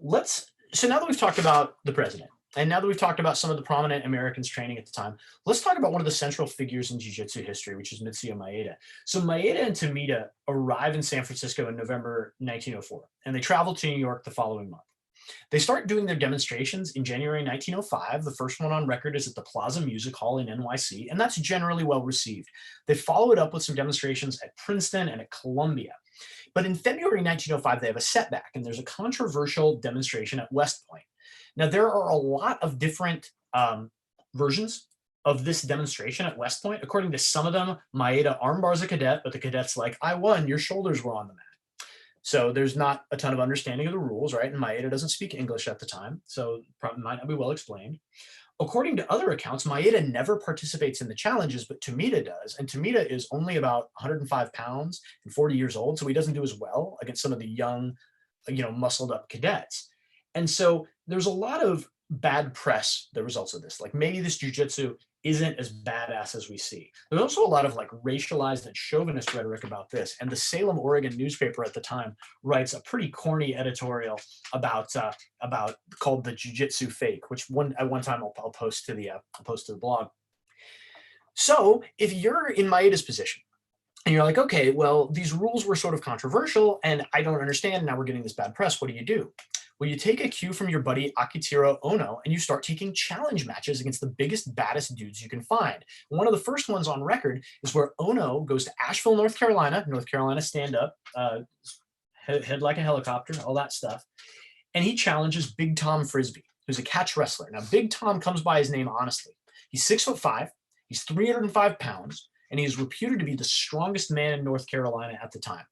now that we've talked about the president, and now that we've talked about some of the prominent Americans training at the time, let's talk about one of the central figures in jiu-jitsu history, which is Mitsuyo Maeda. So Maeda and Tomita arrive in San Francisco in November 1904, and they travel to New York the following month. They start doing their demonstrations in January 1905. The first one on record is at the Plaza Music Hall in NYC, and that's generally well received. They follow it up with some demonstrations at Princeton and at Columbia. But in February 1905, they have a setback, and there's a controversial demonstration at West Point. Now, there are a lot of different versions of this demonstration at West Point. According to some of them, Maeda armbars a cadet, but the cadet's like, I won, your shoulders were on the mat. So there's not a ton of understanding of the rules, right? And Maeda doesn't speak English at the time, so probably might not be well explained. According to other accounts, Maeda never participates in the challenges, but Tomita does. And Tomita is only about 105 pounds and 40 years old, so he doesn't do as well against some of the young, muscled up cadets. And so there's a lot of bad press that results of this. Like maybe this jiu-jitsu isn't as badass as we see. There's also a lot of like racialized and chauvinist rhetoric about this. And the Salem, Oregon newspaper at the time writes a pretty corny editorial about called the Jiu-Jitsu Fake, which at one time I'll post to the blog. So if you're in Maeda's position and you're like, okay, well, these rules were sort of controversial and I don't understand. Now we're getting this bad press. What do? Well, you take a cue from your buddy Akihiro Ono and you start taking challenge matches against the biggest, baddest dudes you can find. One of the first ones on record is where Ono goes to Asheville, North Carolina stand up, head like a helicopter, all that stuff. And he challenges Big Tom Frisbee, who's a catch wrestler. Now, Big Tom comes by his name honestly. He's 6'5", he's 305 pounds, and he is reputed to be the strongest man in North Carolina at the time.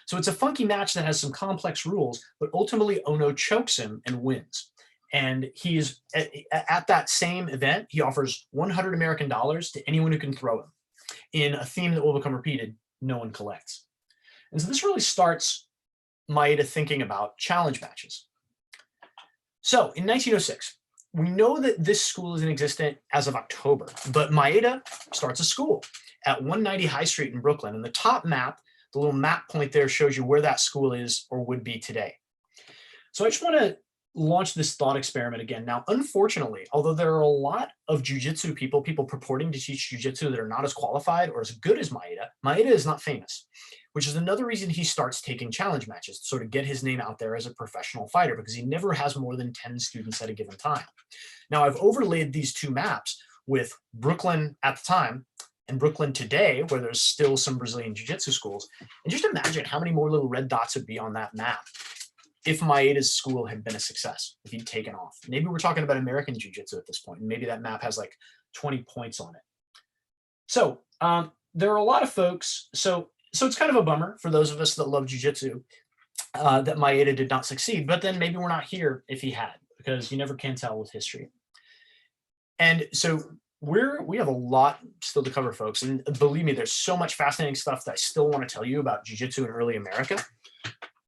So it's a funky match that has some complex rules, but ultimately Ono chokes him and wins. And he is at that same event, he offers $100 American to anyone who can throw him in a theme that will become repeated: no one collects. And so this really starts Maeda thinking about challenge matches. So in 1906, we know that this school is in existence as of October, but Maeda starts a school at 190 High Street in Brooklyn. And the top map, the little map point there, shows you where that school is or would be today. So I just want to launch this thought experiment again. Now, unfortunately, although there are a lot of jiu-jitsu people purporting to teach jiu-jitsu that are not as qualified or as good as Maeda, Maeda is not famous, which is another reason he starts taking challenge matches to sort of get his name out there as a professional fighter, because he never has more than 10 students at a given time. Now, I've overlaid these two maps with Brooklyn at the time and Brooklyn today, where there's still some Brazilian jiu-jitsu schools. And just imagine how many more little red dots would be on that map if Maeda's school had been a success, if he'd taken off. Maybe we're talking about American jiu-jitsu at this point, and maybe that map has like 20 points on it. So there are a lot of folks, so it's kind of a bummer for those of us that love jiu-jitsu that Maeda did not succeed, but then maybe we're not here if he had, because you never can tell with history. And so we have a lot still to cover, folks. And believe me, there's so much fascinating stuff that I still want to tell you about jiu-jitsu in early America.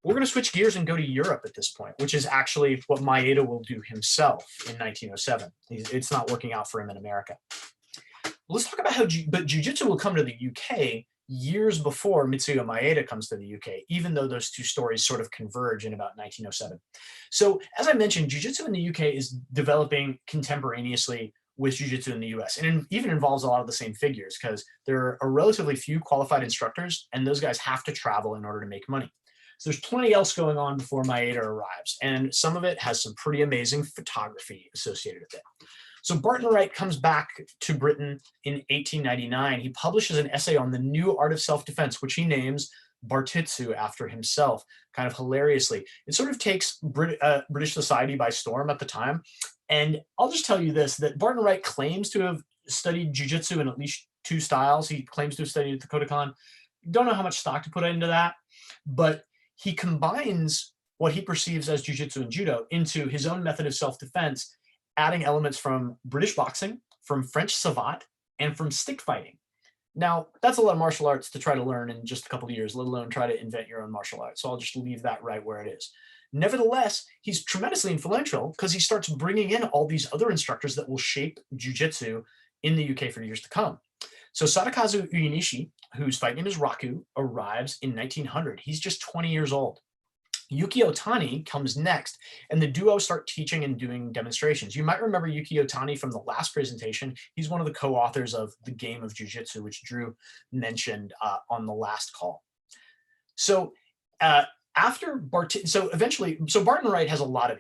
We're going to switch gears and go to Europe at this point, which is actually what Maeda will do himself in 1907. It's not working out for him in America. Let's talk about how jiu-jitsu will come to the UK years before Mitsuyo Maeda comes to the UK, even though those two stories sort of converge in about 1907. So as I mentioned, jiu-jitsu in the UK is developing contemporaneously with jiu-jitsu in the US, and it even involves a lot of the same figures because there are relatively few qualified instructors, and those guys have to travel in order to make money. So there's plenty else going on before Maeda arrives, and some of it has some pretty amazing photography associated with it. So Barton Wright comes back to Britain in 1899. He publishes an essay on the new art of self-defense, which he names Bartitsu after himself, kind of hilariously. It sort of takes British society by storm at the time. And I'll just tell you this, that Barton Wright claims to have studied jiu-jitsu in at least 2 styles. He claims to have studied at the Kodokan. Don't know how much stock to put into that, but he combines what he perceives as jiu-jitsu and judo into his own method of self-defense, adding elements from British boxing, from French savate, and from stick fighting. Now, that's a lot of martial arts to try to learn in just a couple of years, let alone try to invent your own martial arts. So I'll just leave that right where it is. Nevertheless, he's tremendously influential because he starts bringing in all these other instructors that will shape jiu-jitsu in the UK for years to come. So Sadakazu Uyenishi, whose fight name is Raku, arrives in 1900. He's just 20 years old. Yuki Otani comes next, and the duo start teaching and doing demonstrations. You might remember Yuki Otani from the last presentation. He's one of the co-authors of The Game of Jiu-Jitsu, which Drew mentioned on the last call. So Barton Wright has a lot of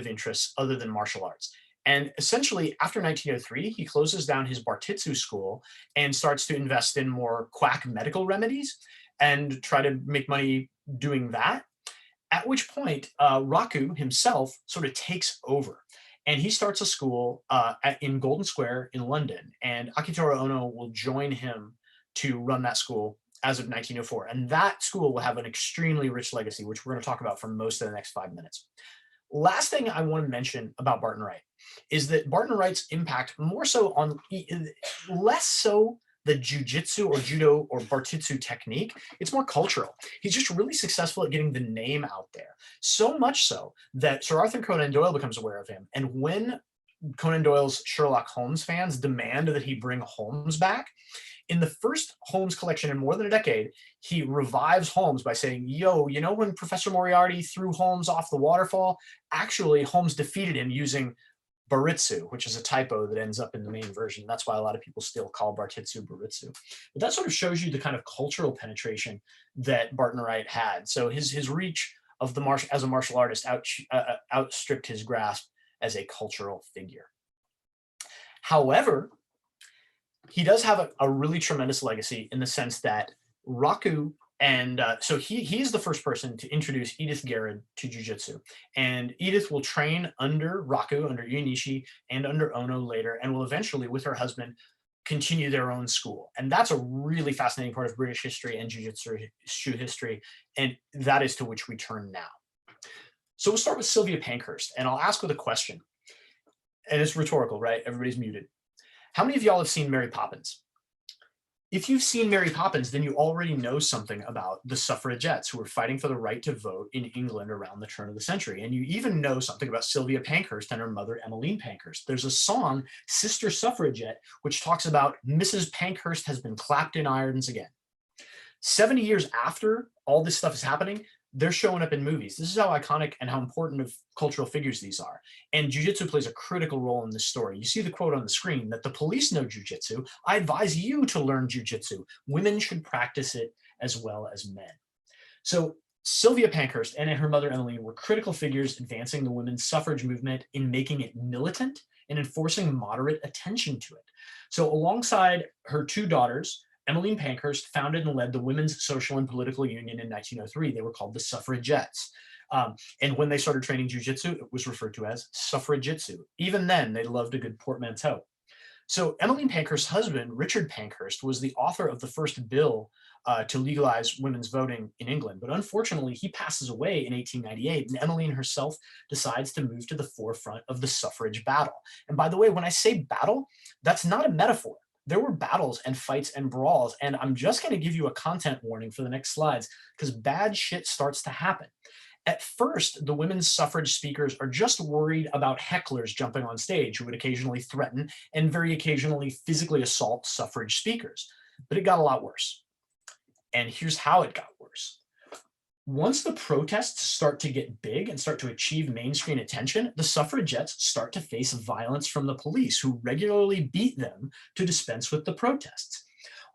interests other than martial arts. And essentially, after 1903, he closes down his Bartitsu school and starts to invest in more quack medical remedies and try to make money doing that. At which point, Raku himself sort of takes over. And he starts a school in Golden Square in London. And Akihiro Ono will join him to run that school as of 1904. And that school will have an extremely rich legacy, which we're going to talk about for most of the next 5 minutes. Last thing I want to mention about Barton Wright is that Barton Wright's impact more so on, less so the jiu-jitsu or judo or Bartitsu technique. It's more cultural. He's just really successful at getting the name out there. So much so that Sir Arthur Conan Doyle becomes aware of him. And when Conan Doyle's Sherlock Holmes fans demand that he bring Holmes back. In the first Holmes collection in more than a decade, he revives Holmes by saying, yo, you know when Professor Moriarty threw Holmes off the waterfall? Actually, Holmes defeated him using Bartitsu, which is a typo that ends up in the main version. That's why a lot of people still call Bartitsu Bartitsu. But that sort of shows you the kind of cultural penetration that Barton Wright had. So his reach of the as a martial artist outstripped his grasp as a cultural figure. However, he does have a really tremendous legacy in the sense that Raku, and so he's the first person to introduce Edith Garrud to jiu-jitsu. And Edith will train under Raku, under Uenishi, and under Ono later, and will eventually, with her husband, continue their own school. And that's a really fascinating part of British history and jiu-jitsu history, and that is to which we turn now. So we'll start with Sylvia Pankhurst, and I'll ask with a question. And it's rhetorical, right? Everybody's muted. How many of y'all have seen Mary Poppins? If you've seen Mary Poppins, then you already know something about the suffragettes who were fighting for the right to vote in England around the turn of the century. And you even know something about Sylvia Pankhurst and her mother, Emmeline Pankhurst. There's a song, Sister Suffragette, which talks about Mrs. Pankhurst has been clapped in irons again. 70 years after all this stuff is happening, they're showing up in movies. This is how iconic and how important of cultural figures these are. And jiu-jitsu plays a critical role in this story. You see the quote on the screen that the police know jiu-jitsu. I advise you to learn jiu-jitsu. Women should practice it as well as men. So Sylvia Pankhurst and her mother Emmeline were critical figures advancing the women's suffrage movement in making it militant and enforcing moderate attention to it. So alongside her two daughters, Emmeline Pankhurst founded and led the Women's Social and Political Union in 1903. They were called the Suffragettes. And when they started training jiu-jitsu, it was referred to as Suffragitsu. Even then, they loved a good portmanteau. So Emmeline Pankhurst's husband, Richard Pankhurst, was the author of the first bill to legalize women's voting in England. But unfortunately, he passes away in 1898, and Emmeline herself decides to move to the forefront of the suffrage battle. And by the way, when I say battle, that's not a metaphor. There were battles and fights and brawls, and I'm just going to give you a content warning for the next slides because bad shit starts to happen. At first, the women's suffrage speakers are just worried about hecklers jumping on stage who would occasionally threaten and very occasionally physically assault suffrage speakers. But it got a lot worse. And here's how it got worse. Once the protests start to get big and start to achieve mainstream attention, the suffragettes start to face violence from the police, who regularly beat them to dispense with the protests.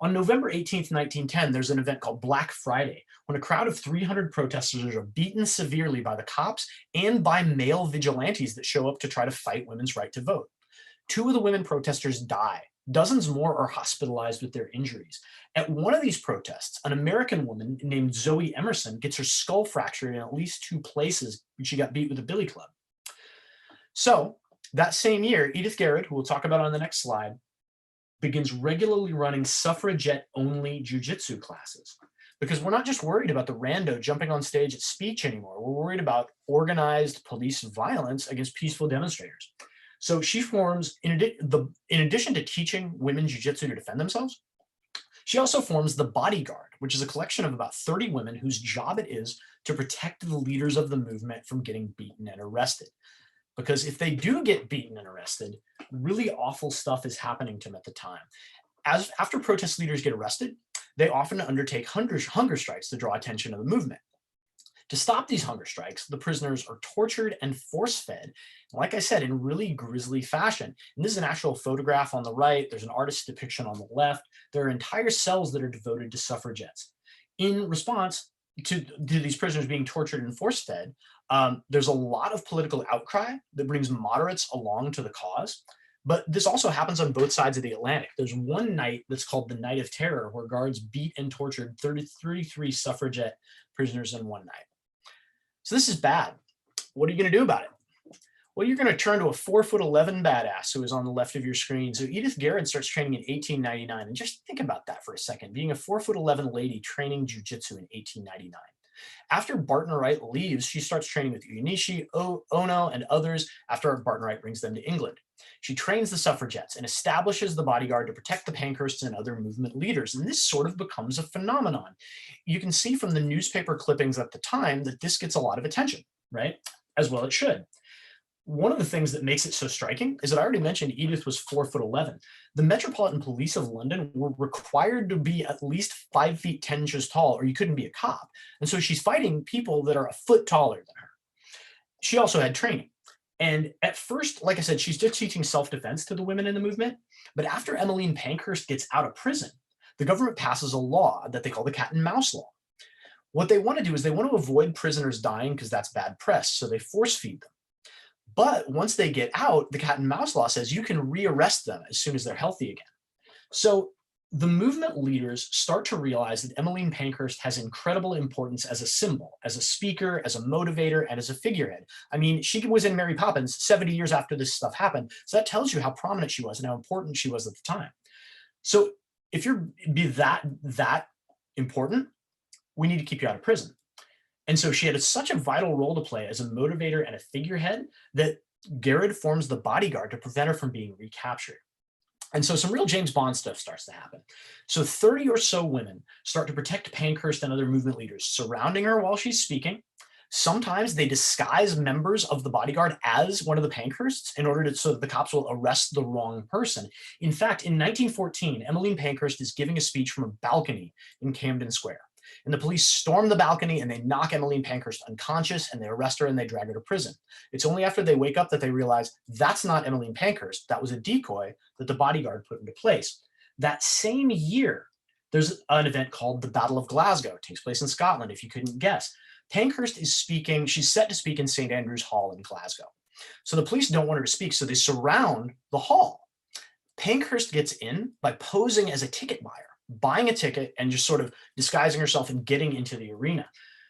On November 18th, 1910, there's an event called Black Friday, when a crowd of 300 protesters are beaten severely by the cops and by male vigilantes that show up to try to fight women's right to vote. 2 of the women protesters die. Dozens more are hospitalized with their injuries. At one of these protests, an American woman named Zoe Emerson gets her skull fractured in at least 2 places when she got beat with a billy club. So that same year, Edith Garrud, who we'll talk about on the next slide, begins regularly running suffragette-only jiu-jitsu classes. Because we're not just worried about the rando jumping on stage at speech anymore. We're worried about organized police violence against peaceful demonstrators. So she forms, in addition to teaching women jiu-jitsu to defend themselves, she also forms the Bodyguard, which is a collection of about 30 women whose job it is to protect the leaders of the movement from getting beaten and arrested. Because if they do get beaten and arrested, really awful stuff is happening to them at the time. After protest leaders get arrested, they often undertake hunger strikes to draw attention to the movement. To stop these hunger strikes, the prisoners are tortured and force-fed, like I said, in really grisly fashion. And this is an actual photograph on the right. There's an artist's depiction on the left. There are entire cells that are devoted to suffragettes. In response to these prisoners being tortured and force-fed, there's a lot of political outcry that brings moderates along to the cause. But this also happens on both sides of the Atlantic. There's one night that's called the Night of Terror, where guards beat and tortured 33 suffragette prisoners in one night. So this is bad. What are you going to do about it? Well, you're going to turn to a 4'11" badass who is on the left of your screen. So Edith Garrud starts training in 1899. And just think about that for a second, being a 4'11" lady training jiu-jitsu in 1899. After Barton Wright leaves, she starts training with Uenishi, Ono, and others after Barton Wright brings them to England. She trains the suffragettes and establishes the Bodyguard to protect the Pankhursts and other movement leaders. And this sort of becomes a phenomenon. You can see from the newspaper clippings at the time that this gets a lot of attention, right? As well it should. One of the things that makes it so striking is that I already mentioned Edith was 4'11". The Metropolitan Police of London were required to be at least 5 feet 10 inches tall, or you couldn't be a cop. And so she's fighting people that are a foot taller than her. She also had training. And at first, like I said, she's just teaching self-defense to the women in the movement. But after Emmeline Pankhurst gets out of prison, the government passes a law that they call the cat and mouse law. What they want to do is they want to avoid prisoners dying because that's bad press. So they force feed them. But once they get out, the cat and mouse law says you can rearrest them as soon as they're healthy again. So the movement leaders start to realize that Emmeline Pankhurst has incredible importance as a symbol, as a speaker, as a motivator, and as a figurehead. I mean, she was in Mary Poppins 70 years after this stuff happened. So that tells you how prominent she was and how important she was at the time. So if you're that important, we need to keep you out of prison. And so she had such a vital role to play as a motivator and a figurehead that Garrud forms the Bodyguard to prevent her from being recaptured. And so some real James Bond stuff starts to happen. So 30 or so women start to protect Pankhurst and other movement leaders, surrounding her while she's speaking. Sometimes they disguise members of the Bodyguard as one of the Pankhursts in order to, so that the cops will arrest the wrong person. In fact, in 1914, Emmeline Pankhurst is giving a speech from a balcony in Camden Square. And the police storm the balcony and they knock Emmeline Pankhurst unconscious and they arrest her and they drag her to prison. It's only after they wake up that they realize that's not Emmeline Pankhurst. That was a decoy that the Bodyguard put into place. That same year, there's an event called the Battle of Glasgow. It takes place in Scotland, if you couldn't guess. Pankhurst is speaking, she's set to speak in St. Andrew's Hall in Glasgow. So the police don't want her to speak, so they surround the hall. Pankhurst gets in by posing as a ticket buyer, buying a ticket and just sort of disguising herself and getting into the arena.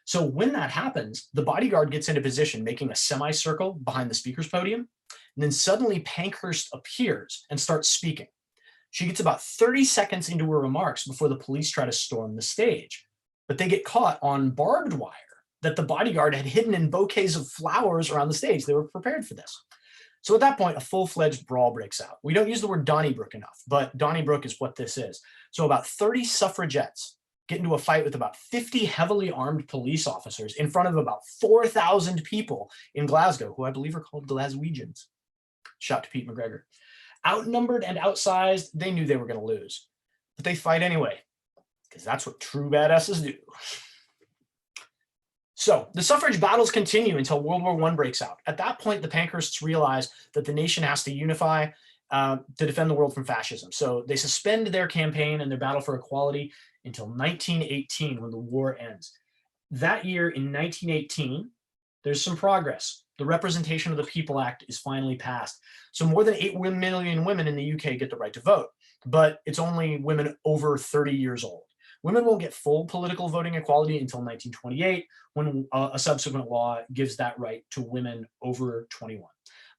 So when that happens, the Bodyguard gets into position, making a semicircle behind the speaker's podium. And then suddenly Pankhurst appears and starts speaking. She gets about 30 seconds into her remarks before the police try to storm the stage. But they get caught on barbed wire that the Bodyguard had hidden in bouquets of flowers around the stage. They were prepared for this. So at that point, a full-fledged brawl breaks out. We don't use the word Donnybrook enough, but Donnybrook is what this is. So about 30 suffragettes get into a fight with about 50 heavily armed police officers in front of about 4,000 people in Glasgow, who I believe are called Glaswegians. Shout to Pete McGregor. Outnumbered and outsized, they knew they were going to lose. But they fight anyway, because that's what true badasses do. So the suffrage battles continue until World War I breaks out. At that point, the Pankhursts realize that the nation has to unify to defend the world from fascism. So they suspend their campaign and their battle for equality until 1918, when the war ends. That year in 1918, there's some progress. The Representation of the People Act is finally passed. So more than 8 million women in the UK get the right to vote, but it's only women over 30 years old. Women won't get full political voting equality until 1928, when a subsequent law gives that right to women over 21.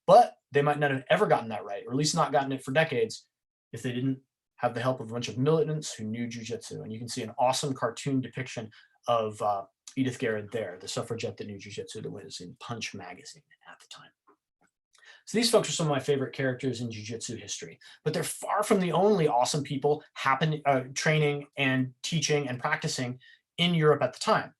But they might not have ever gotten that right, or at least not gotten it for decades, if they didn't have the help of a bunch of militants who knew jiu-jitsu. And you can see an awesome cartoon depiction of Edith Garrud there, the suffragette that knew jiu-jitsu, that was in Punch magazine at the time. So these folks are some of my favorite characters in jiu-jitsu history, but they're far from the only awesome people training and teaching and practicing in Europe at the time.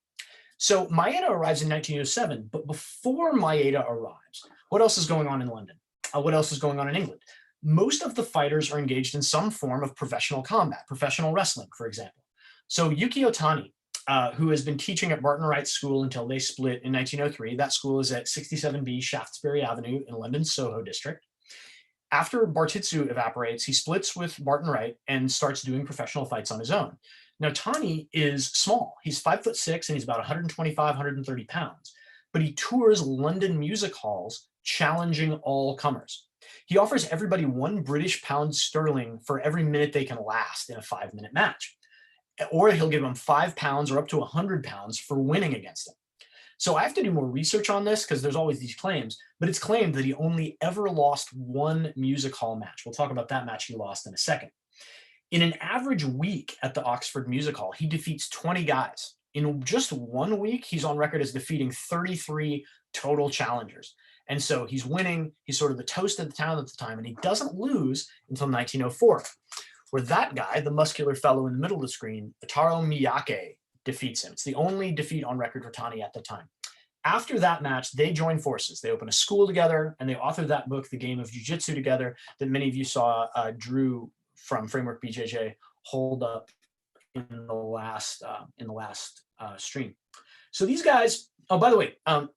So Maeda arrives in 1907, but before Maeda arrives, what else is going on in London? What else is going on in England? Most of the fighters are engaged in some form of professional combat, professional wrestling, for example. So Yuki Otani, who has been teaching at Barton Wright School until they split in 1903. That school is at 67B Shaftesbury Avenue in London's Soho district. After Bartitsu evaporates, he splits with Barton Wright and starts doing professional fights on his own. Now, Tani is small. He's 5'6" and he's about 125, 130 pounds, but he tours London music halls challenging all comers. He offers everybody £1 for every minute they can last in a 5-minute match. Or he'll give them £5 or up to £100 for winning against him. So I have to do more research on this because there's always these claims, but it's claimed that he only ever lost one music hall match. We'll talk about that match he lost in a second. In an average week at the Oxford Music Hall, he defeats 20 guys. In just 1 week, he's on record as defeating 33 total challengers. And so he's winning. He's sort of the toast of the town at the time, and he doesn't lose until 1904. Where that guy, the muscular fellow in the middle of the screen, Ataro Miyake, defeats him. It's the only defeat on record for Tani at the time. After that match, they join forces. They open a school together, and they authored that book, The Game of Jiu-Jitsu, together, that many of you saw Drew from Framework BJJ hold up in the last stream. So these guys, oh, by the way,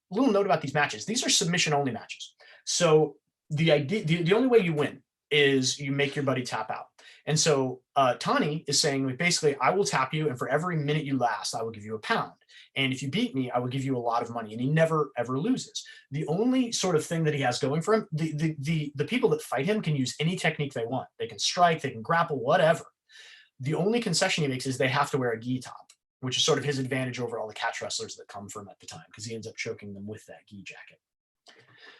little note about these matches. These are submission only matches. So the idea, the only way you win is you make your buddy tap out. And so Tani is saying, basically, I will tap you, and for every minute you last, I will give you £1. And if you beat me, I will give you a lot of money. And he never, ever loses. The only sort of thing that he has going for him, the people that fight him can use any technique they want. They can strike, they can grapple, whatever. The only concession he makes is they have to wear a gi top, which is sort of his advantage over all the catch wrestlers that come for him at the time, because he ends up choking them with that gi jacket.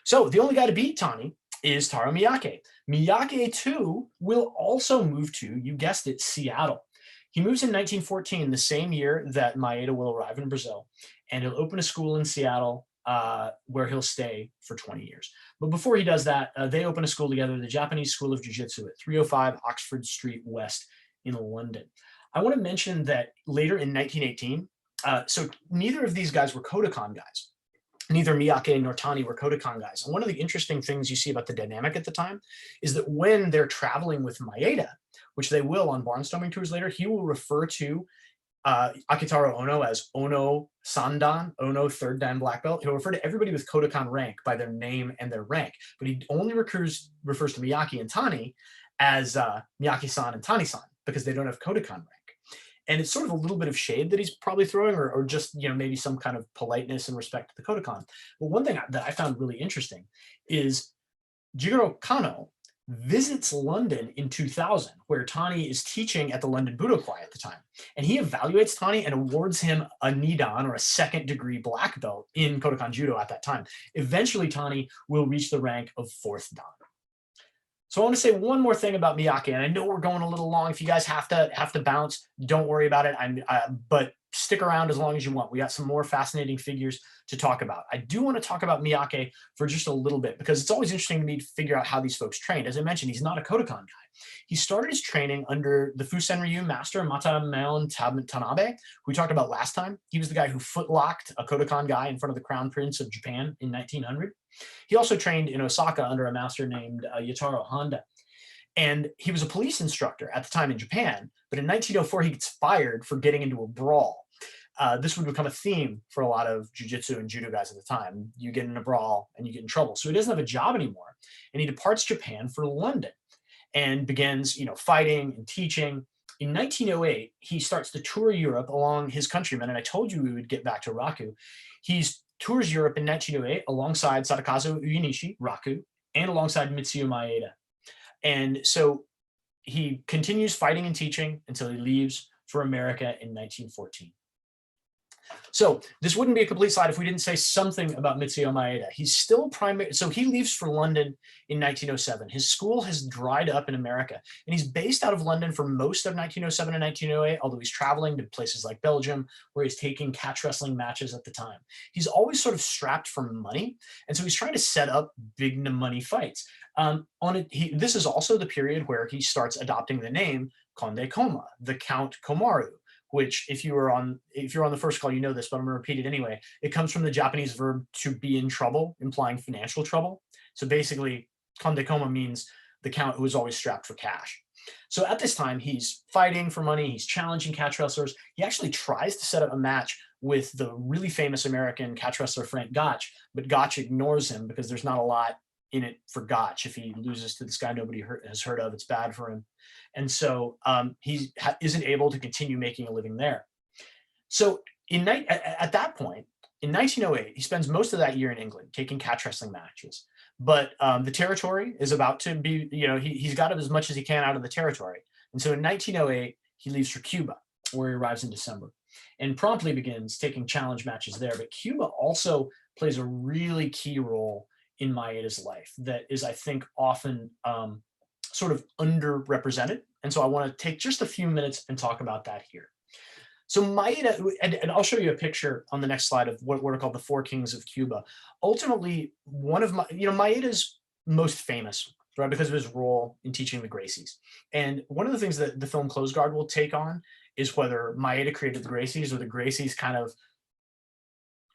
So the only guy to beat Tani is Taro Miyake. Miyake, too, will also move to, you guessed it, Seattle. He moves in 1914, the same year that Maeda will arrive in Brazil, and he'll open a school in Seattle where he'll stay for 20 years. But before he does that, they open a school together, the Japanese School of Jiu-Jitsu at 305 Oxford Street West in London. I want to mention that later in 1918, so neither of these guys were Kodokan guys. Neither Miyake nor Tani were Kodokan guys. And one of the interesting things you see about the dynamic at the time is that when they're traveling with Maeda, which they will on barnstorming tours later, he will refer to Akitaro Ono as Ono Sandan, Ono third dan black belt. He'll refer to everybody with Kodokan rank by their name and their rank, but he only refers to Miyake and Tani as Miyake-san and Tani-san, because they don't have Kodokan rank. And it's sort of a little bit of shade that he's probably throwing, or just, you know, maybe some kind of politeness and respect to the Kodokan. But one thing that I found really interesting is Jigoro Kano visits London in 2000, where Tani is teaching at the London Budokai at the time. And he evaluates Tani and awards him a Nidan, or a second degree black belt in Kodokan Judo at that time. Eventually, Tani will reach the rank of 4th Dan. So I want to say one more thing about Miyake, and I know we're going a little long. If you guys have to bounce, don't worry about it. But stick around as long as you want. We got some more fascinating figures to talk about. I do want to talk about Miyake for just a little bbit, because it's always interesting to me to figure out how these folks trained. As I mentioned, he's not a Kodokan guy. He started his training under the Fusenryu master Matamaon Tanabe, who we talked about last time. He was the guy who footlocked a Kodokan guy in front of the Crown Prince of Japan in 1900. He also trained in Osaka under a master named Yataro Honda. And he was a police instructor at the time in Japan, but in 1904, he gets fired for getting into a brawl. This would become a theme for a lot of jiu-jitsu and judo guys at the time. You get in a brawl and you get in trouble. So he doesn't have a job anymore. And he departs Japan for London and begins, fighting and teaching. In 1908, he starts to tour Europe along his countrymen. And I told you we would get back to Raku. He tours Europe in 1908 alongside Sadakazu Uyenishi, Raku, and alongside Mitsuyo Maeda. And so he continues fighting and teaching until he leaves for America in 1914. So this wouldn't be a complete slide if we didn't say something about Mitsuyo Maeda. He's still so he leaves for London in 1907. His school has dried up in America, and he's based out of London for most of 1907 and 1908, although he's traveling to places like Belgium, where he's taking catch wrestling matches at the time. He's always sort of strapped for money, and so he's trying to set up big money fights. This is also the period where he starts adopting the name Conde Koma, the Count Komaru, which if you're on the first call, you know this, but I'm going to repeat it anyway. It comes from the Japanese verb to be in trouble, implying financial trouble. So basically, Conde Koma means the count who is always strapped for cash. So at this time, he's fighting for money. He's challenging catch wrestlers. He actually tries to set up a match with the really famous American catch wrestler Frank Gotch, but Gotch ignores him because there's not a lot in it for Gotch. If he loses to this guy nobody has heard of, it's bad for him. And so he isn't able to continue making a living there. So at that point, in 1908, he spends most of that year in England taking catch wrestling matches. But the territory is about to be, he's got as much as he can out of the territory. And so in 1908, he leaves for Cuba, where he arrives in December, and promptly begins taking challenge matches there. But Cuba also plays a really key role in Maeda's life that is, I think, often sort of underrepresented. And so I want to take just a few minutes and talk about that here. So Maeda, and I'll show you a picture on the next slide of what are called the Four Kings of Cuba. Ultimately, one of Maeda's most famous, right, because of his role in teaching the Gracies. And one of the things that the film Close Guard will take on is whether Maeda created the Gracies or the Gracies kind of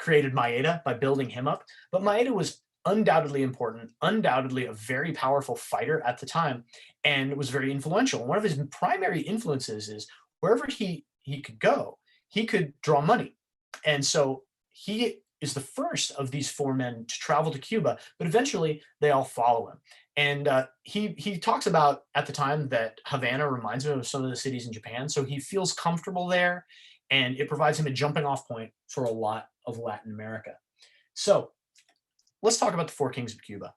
created Maeda by building him up, but Maeda was undoubtedly important, undoubtedly a very powerful fighter at the time, and was very influential. One of his primary influences is wherever he could go, he could draw money. And so he is the first of these four men to travel to Cuba, but eventually they all follow him. And he talks about at the time that Havana reminds him of some of the cities in Japan, so he feels comfortable there, and it provides him a jumping off point for a lot of Latin America. So let's talk about the four kings of Cuba.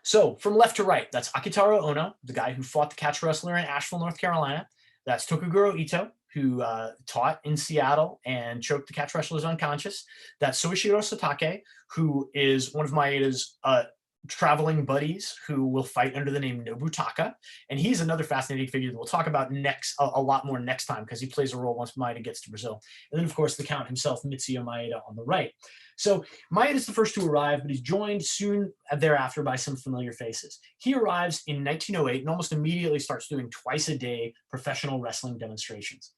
So from left to right, that's Akitaro Ono, the guy who fought the catch wrestler in Asheville, North Carolina. That's Tokuguro Ito, who taught in Seattle and choked the catch wrestlers unconscious. That's Soichiro Satake, who is one of Maeda's traveling buddies who will fight under the name Nobutaka. And he's another fascinating figure that we'll talk about next a lot more next time, because he plays a role once Maeda gets to Brazil. And then, of course, the Count himself, Mitsuyo Maeda, on the right. So Maeda is the first to arrive, but he's joined soon thereafter by some familiar faces. He arrives in 1908 and almost immediately starts doing twice-a-day professional wrestling demonstrations.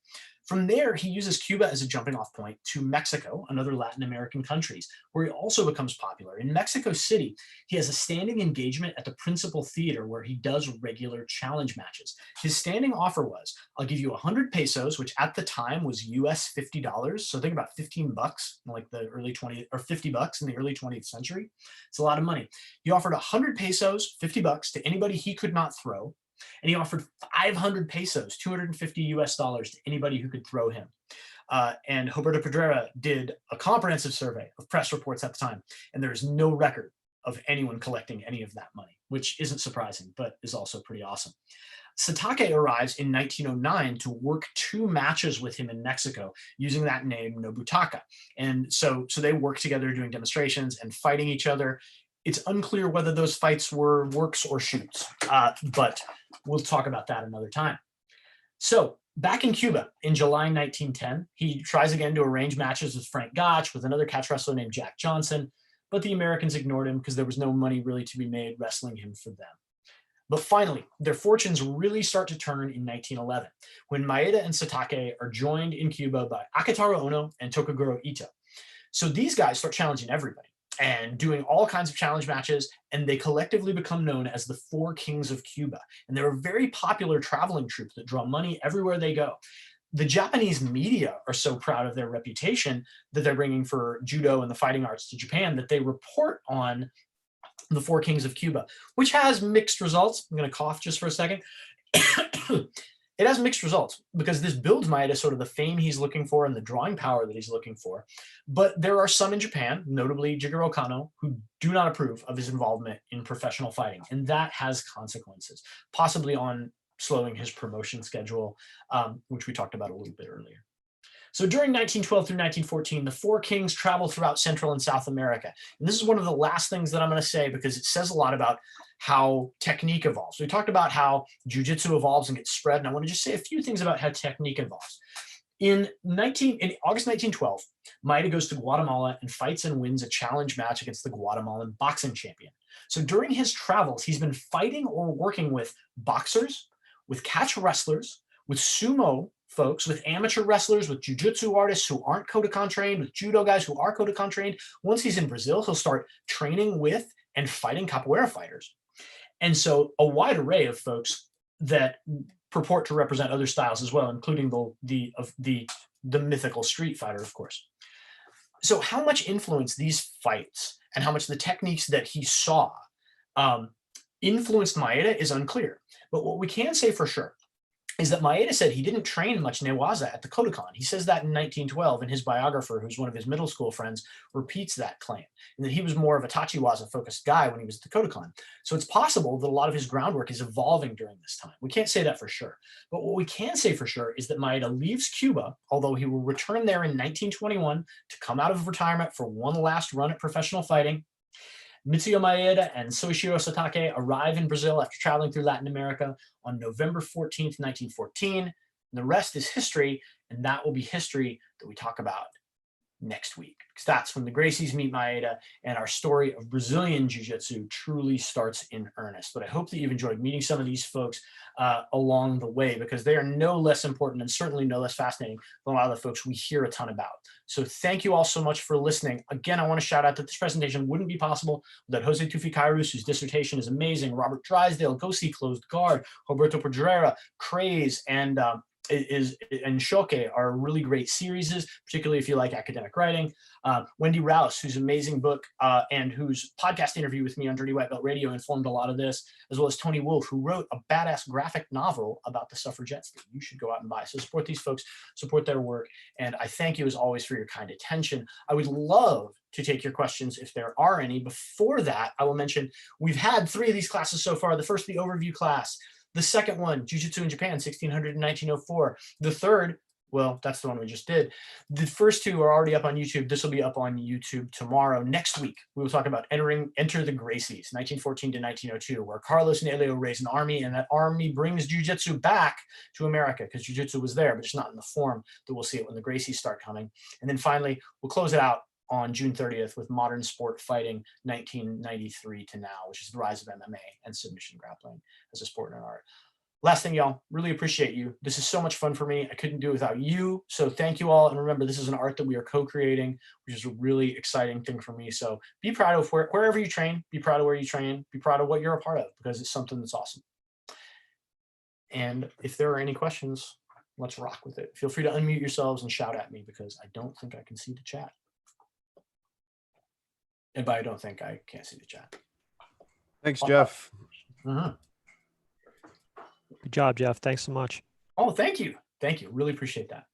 From there, he uses Cuba as a jumping off point to Mexico and other Latin American countries, where he also becomes popular. In Mexico City, he has a standing engagement at the Principal Theater where he does regular challenge matches. His standing offer was, I'll give you 100 pesos, which at the time was US $50. So think about 15 bucks in like the early 20th, or 50 bucks in the early 20th century. It's a lot of money. He offered 100 pesos, 50 bucks to anybody he could not throw. And he offered 500 pesos, 250 US dollars to anybody who could throw him. And Roberto Pedrera did a comprehensive survey of press reports at the time, and there is no record of anyone collecting any of that money, which isn't surprising, but is also pretty awesome. Satake arrives in 1909 to work 2 matches with him in Mexico using that name Nobutaka. And so they work together doing demonstrations and fighting each other. It's unclear whether those fights were works or shoots, but we'll talk about that another time. So back in Cuba in July 1910, he tries again to arrange matches with Frank Gotch, with another catch wrestler named Jack Johnson, but the Americans ignored him because there was no money really to be made wrestling him for them. But finally, their fortunes really start to turn in 1911, when Maeda and Satake are joined in Cuba by Akitaro Ono and Tokuguro Ito. So these guys start challenging everybody and doing all kinds of challenge matches, and they collectively become known as the Four Kings of Cuba. And they're a very popular traveling troupe that draw money everywhere they go. The Japanese media are so proud of their reputation that they're bringing for judo and the fighting arts to Japan that they report on the Four Kings of Cuba, which has mixed results. I'm going to cough just for a second. It has mixed results because this builds Maeda sort of the fame he's looking for and the drawing power that he's looking for. But there are some in Japan, notably Jigoro Kano, who do not approve of his involvement in professional fighting. And that has consequences, possibly on slowing his promotion schedule, which we talked about a little bit earlier. So during 1912 through 1914, the Four Kings travel throughout Central and South America. And this is one of the last things that I'm going to say because it says a lot about how technique evolves. We talked about how jiu-jitsu evolves and gets spread, and I want to just say a few things about how technique evolves. In August 1912, Maeda goes to Guatemala and fights and wins a challenge match against the Guatemalan boxing champion. So during his travels, he's been fighting or working with boxers, with catch wrestlers, with sumo folks, with amateur wrestlers, with jiu-jitsu artists who aren't Kodokan trained, with judo guys who are Kodokan trained. Once he's in Brazil, he'll start training with and fighting capoeira fighters. And so a wide array of folks that purport to represent other styles as well, including the mythical street fighter, of course. So how much influence these fights and how much the techniques that he saw influenced Maeda is unclear. But what we can say for sure is that Maeda said he didn't train much newaza at the Kodokan. He says that in 1912, and his biographer, who's one of his middle school friends, repeats that claim, and that he was more of a tachiwaza-focused guy when he was at the Kodokan. So it's possible that a lot of his groundwork is evolving during this time. We can't say that for sure. But what we can say for sure is that Maeda leaves Cuba, although he will return there in 1921 to come out of retirement for one last run at professional fighting. Mitsuyo Maeda and Soichiro Satake arrive in Brazil after traveling through Latin America on November 14th, 1914. And the rest is history, and that will be history that we talk about next week, because that's when the Gracies meet Maeda and our story of Brazilian Jiu-Jitsu truly starts in earnest. But I hope that you've enjoyed meeting some of these folks along the way, because they are no less important and certainly no less fascinating than a lot of the folks we hear a ton about. So thank you all so much for listening. Again, I want to shout out that this presentation wouldn't be possible without Jose Tufi-Kairos, whose dissertation is amazing, Robert Drysdale, Go See Closed Guard, Roberto Pedreira, Craze, and Shoke are really great series, particularly if you like academic writing. Wendy Rouse, whose amazing book and whose podcast interview with me on Dirty White Belt Radio informed a lot of this, as well as Tony Wolf, who wrote a badass graphic novel about the suffragettes that you should go out and buy. So support these folks, support their work, and I thank you as always for your kind attention. I would love to take your questions if there are any. Before that, I will mention we've had 3 of these classes so far. The first, the overview class. The second one, Jiu-Jitsu in Japan, 1600 to 1904. The third, well, that's the one we just did. The first 2 are already up on YouTube. This will be up on YouTube tomorrow. Next week, we will talk about Enter the Gracies, 1914 to 1902, where Carlos and Elio raise an army, and that army brings Jiu-Jitsu back to America, because Jiu-Jitsu was there, but just not in the form that we'll see it when the Gracies start coming. And then finally, we'll close it out on June 30th with Modern Sport Fighting 1993 to now, which is the rise of MMA and submission grappling as a sport and an art. Last thing, y'all, really appreciate you. This is so much fun for me. I couldn't do it without you. So thank you all. And remember, this is an art that we are co-creating, which is a really exciting thing for me. So be proud of wherever you train, be proud of where you train, be proud of what you're a part of, because it's something that's awesome. And if there are any questions, let's rock with it. Feel free to unmute yourselves and shout at me, because I don't think I can see the chat. And by I don't think, I can't see the chat. Thanks, Jeff. Good job, Jeff. Thanks so much. Oh, thank you. Thank you. Really appreciate that.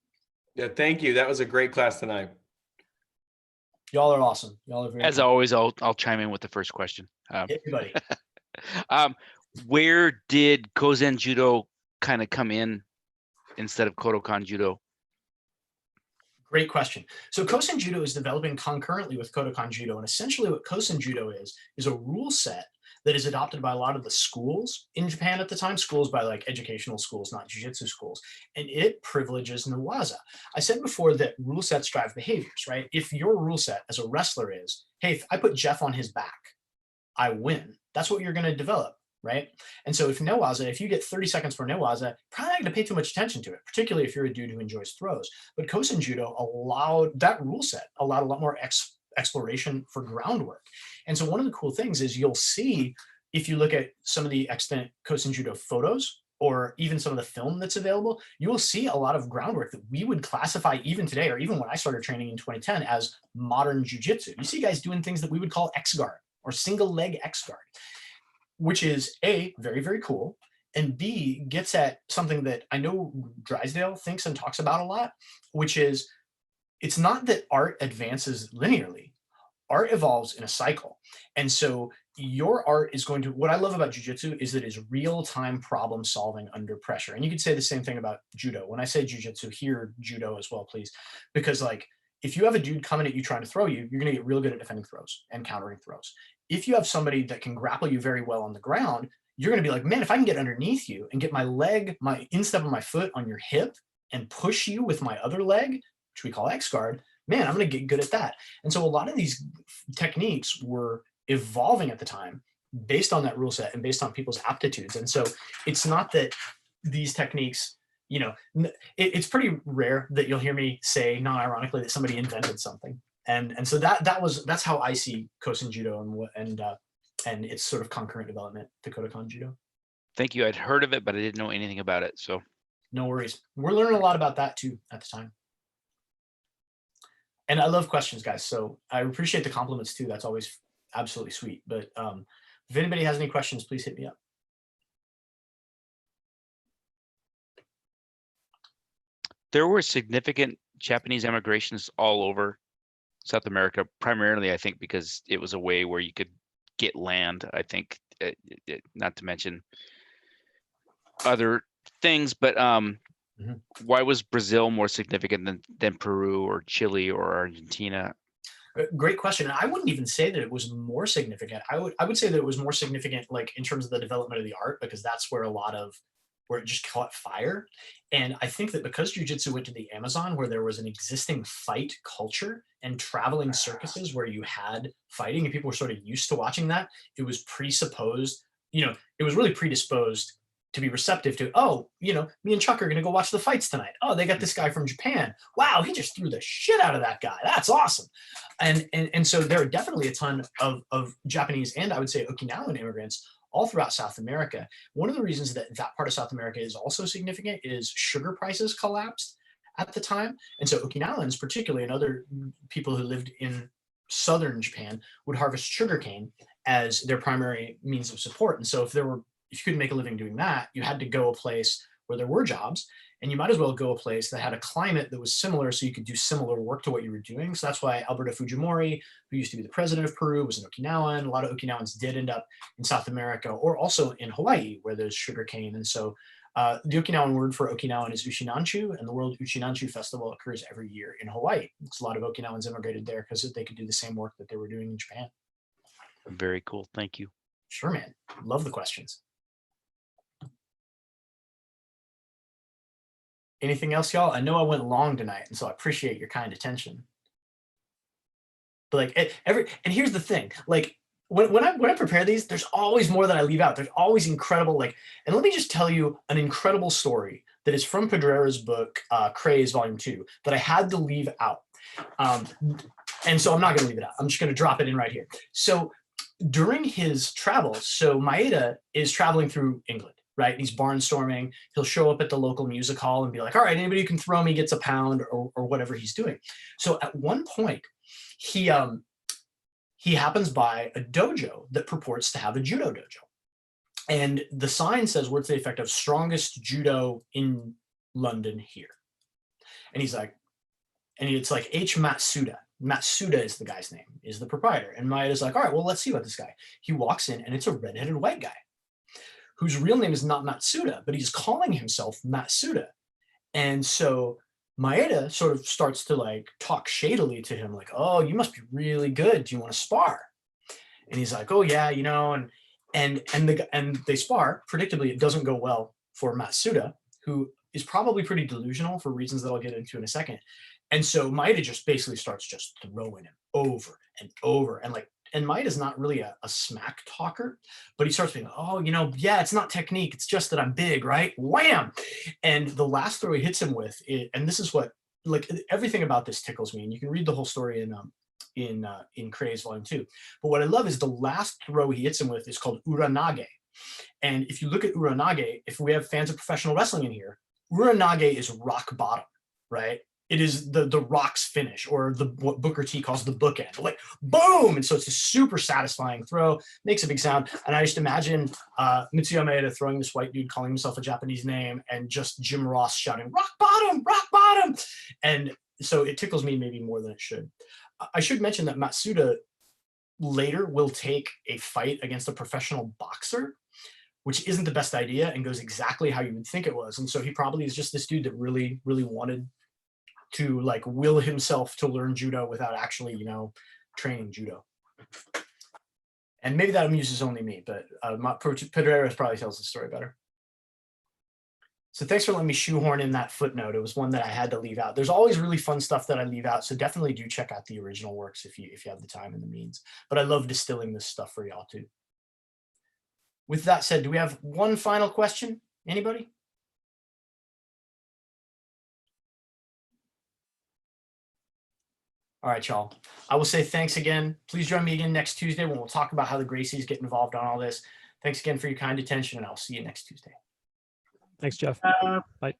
Yeah, thank you. That was a great class tonight. Y'all are awesome. Y'all are very As cool. always, I'll chime in with the first question. Everybody. Where did Kozen Judo kind of come in instead of Kodokan Judo? Great question. So Kosen Judo is developing concurrently with Kodokan Judo, and essentially what Kosen Judo is a rule set that is adopted by a lot of the schools in Japan at the time, schools by like educational schools, not jiu-jitsu schools, and it privileges Newaza. I said before that rule sets drive behaviors, right? If your rule set as a wrestler is, hey, if I put Jeff on his back, I win, that's what you're going to develop. Right. And so if you get 30 seconds for Newaza, probably not going to pay too much attention to it, particularly if you're a dude who enjoys throws. But Kosen Judo that rule set allowed a lot more exploration for groundwork. And so one of the cool things is you'll see, if you look at some of the extant Kosen Judo photos, or even some of the film that's available, you will see a lot of groundwork that we would classify even today, or even when I started training in 2010, as modern jiu-jitsu. You see guys doing things that we would call X-guard or single leg X-guard, which is A, very, very cool, and B, gets at something that I know Drysdale thinks and talks about a lot, which is it's not that art advances linearly. Art evolves in a cycle. And so your art is going to, what I love about jiu-jitsu is that it's real-time problem solving under pressure. And you could say the same thing about judo. When I say jiu-jitsu, hear judo as well, please. Because like, if you have a dude coming at you trying to throw you, you're going to get real good at defending throws and countering throws. If you have somebody that can grapple you very well on the ground, you're going to be like, man, if I can get underneath you and get my leg, my instep of my foot on your hip and push you with my other leg, which we call X-guard, man, I'm going to get good at that. And so a lot of these techniques were evolving at the time based on that rule set and based on people's aptitudes. And so it's not that these techniques, you know, it's pretty rare that you'll hear me say non-ironically that somebody invented something. And so that's how I see Kosen Judo and its sort of concurrent development to Kodokan Judo. Thank you. I'd heard of it, but I didn't know anything about it. So no worries. We're learning a lot about that too at the time. And I love questions, guys. So I appreciate the compliments too. That's always absolutely sweet. But if anybody has any questions, please hit me up. there were significant Japanese emigrations all over South America, primarily, I think, because it was a way where you could get land, I think, not to mention other things, but why was Brazil more significant than Peru or Chile or Argentina? Great question. I wouldn't even say that it was more significant. I would say that it was more significant, like in terms of the development of the art, because that's where where it just caught fire. And I think that because jiu-jitsu went to the Amazon, where there was an existing fight culture, and traveling circuses where you had fighting and people were sort of used to watching that, it was presupposed, it was really predisposed to be receptive to, oh, me and Chuck are going to go watch the fights tonight. Oh, they got this guy from Japan. Wow, he just threw the shit out of that guy. That's awesome. And so there are definitely a ton of Japanese and I would say Okinawan immigrants all throughout South America. One of the reasons that that part of South America is also significant is sugar prices collapsed at the time. And so Okinawans, particularly, and other people who lived in southern Japan would harvest sugarcane as their primary means of support. And so if you couldn't make a living doing that, you had to go a place where there were jobs, and you might as well go a place that had a climate that was similar so you could do similar work to what you were doing. So that's why Alberto Fujimori, who used to be the president of Peru, was an Okinawan. A lot of Okinawans did end up in South America or also in Hawaii where there's sugarcane. And so the Okinawan word for Okinawan is Uchinanchu, and the World Uchinanchu Festival occurs every year in Hawaii. It's a lot of Okinawans immigrated there because they could do the same work that they were doing in Japan. Very cool. Thank you. Sure, man. Love the questions. Anything else, y'all? I know I went long tonight, and so I appreciate your kind attention. But like and here's the thing, like when I prepare these, there's always more that I leave out. There's always incredible, and let me just tell you an incredible story that is from Pedrera's book, Craze Volume 2, that I had to leave out. And so I'm not gonna leave it out. I'm just gonna drop it in right here. So during his travels, so Maeda is traveling through England, right? He's barnstorming. He'll show up at the local music hall and be like, all right, anybody who can throw me gets a pound, or whatever he's doing. So at one point, he happens by a dojo that purports to have a judo dojo. And the sign says words to the effect of strongest judo in London here. And he's like, and it's like H. Matsuda. Matsuda is the guy's name, is the proprietor. And Maeda's like, all right, well, let's see about this guy. He walks in and it's a redheaded white guy whose real name is not Matsuda, but he's calling himself Matsuda. And so Maeda sort of starts to like talk shadily to him, like, oh, you must be really good. Do you want to spar? And he's like, oh yeah, and they spar. Predictably, it doesn't go well for Matsuda, who is probably pretty delusional for reasons that I'll get into in a second. And so Maeda just basically starts just throwing him over and over. And Maeda's not really a smack talker, but he starts being, oh, yeah, it's not technique. It's just that I'm big, right? Wham! And the last throw he hits him with, and this is what, like, everything about this tickles me. And you can read the whole story in Craze Volume 2. But what I love is the last throw he hits him with is called uranage. And if you look at uranage, if we have fans of professional wrestling in here, uranage is rock bottom, right? It is the Rock's finish, or what Booker T calls the bookend, like boom. And so it's a super satisfying throw, makes a big sound. And I just imagine Mitsuyo Maeda throwing this white dude calling himself a Japanese name and just Jim Ross shouting, rock bottom, rock bottom. And so it tickles me maybe more than it should. I should mention that Matsuda later will take a fight against a professional boxer, which isn't the best idea and goes exactly how you would think it was. And so he probably is just this dude that really, really wanted to like will himself to learn judo without actually, training judo. And maybe that amuses only me, but Pedrera probably tells the story better. So thanks for letting me shoehorn in that footnote. It was one that I had to leave out. There's always really fun stuff that I leave out, so definitely do check out the original works if you have the time and the means. But I love distilling this stuff for y'all too. With that said, do we have one final question? Anybody? All right, y'all. I will say thanks again. Please join me again next Tuesday when we'll talk about how the Gracies get involved on all this. Thanks again for your kind attention, and I'll see you next Tuesday. Thanks, Jeff. Bye.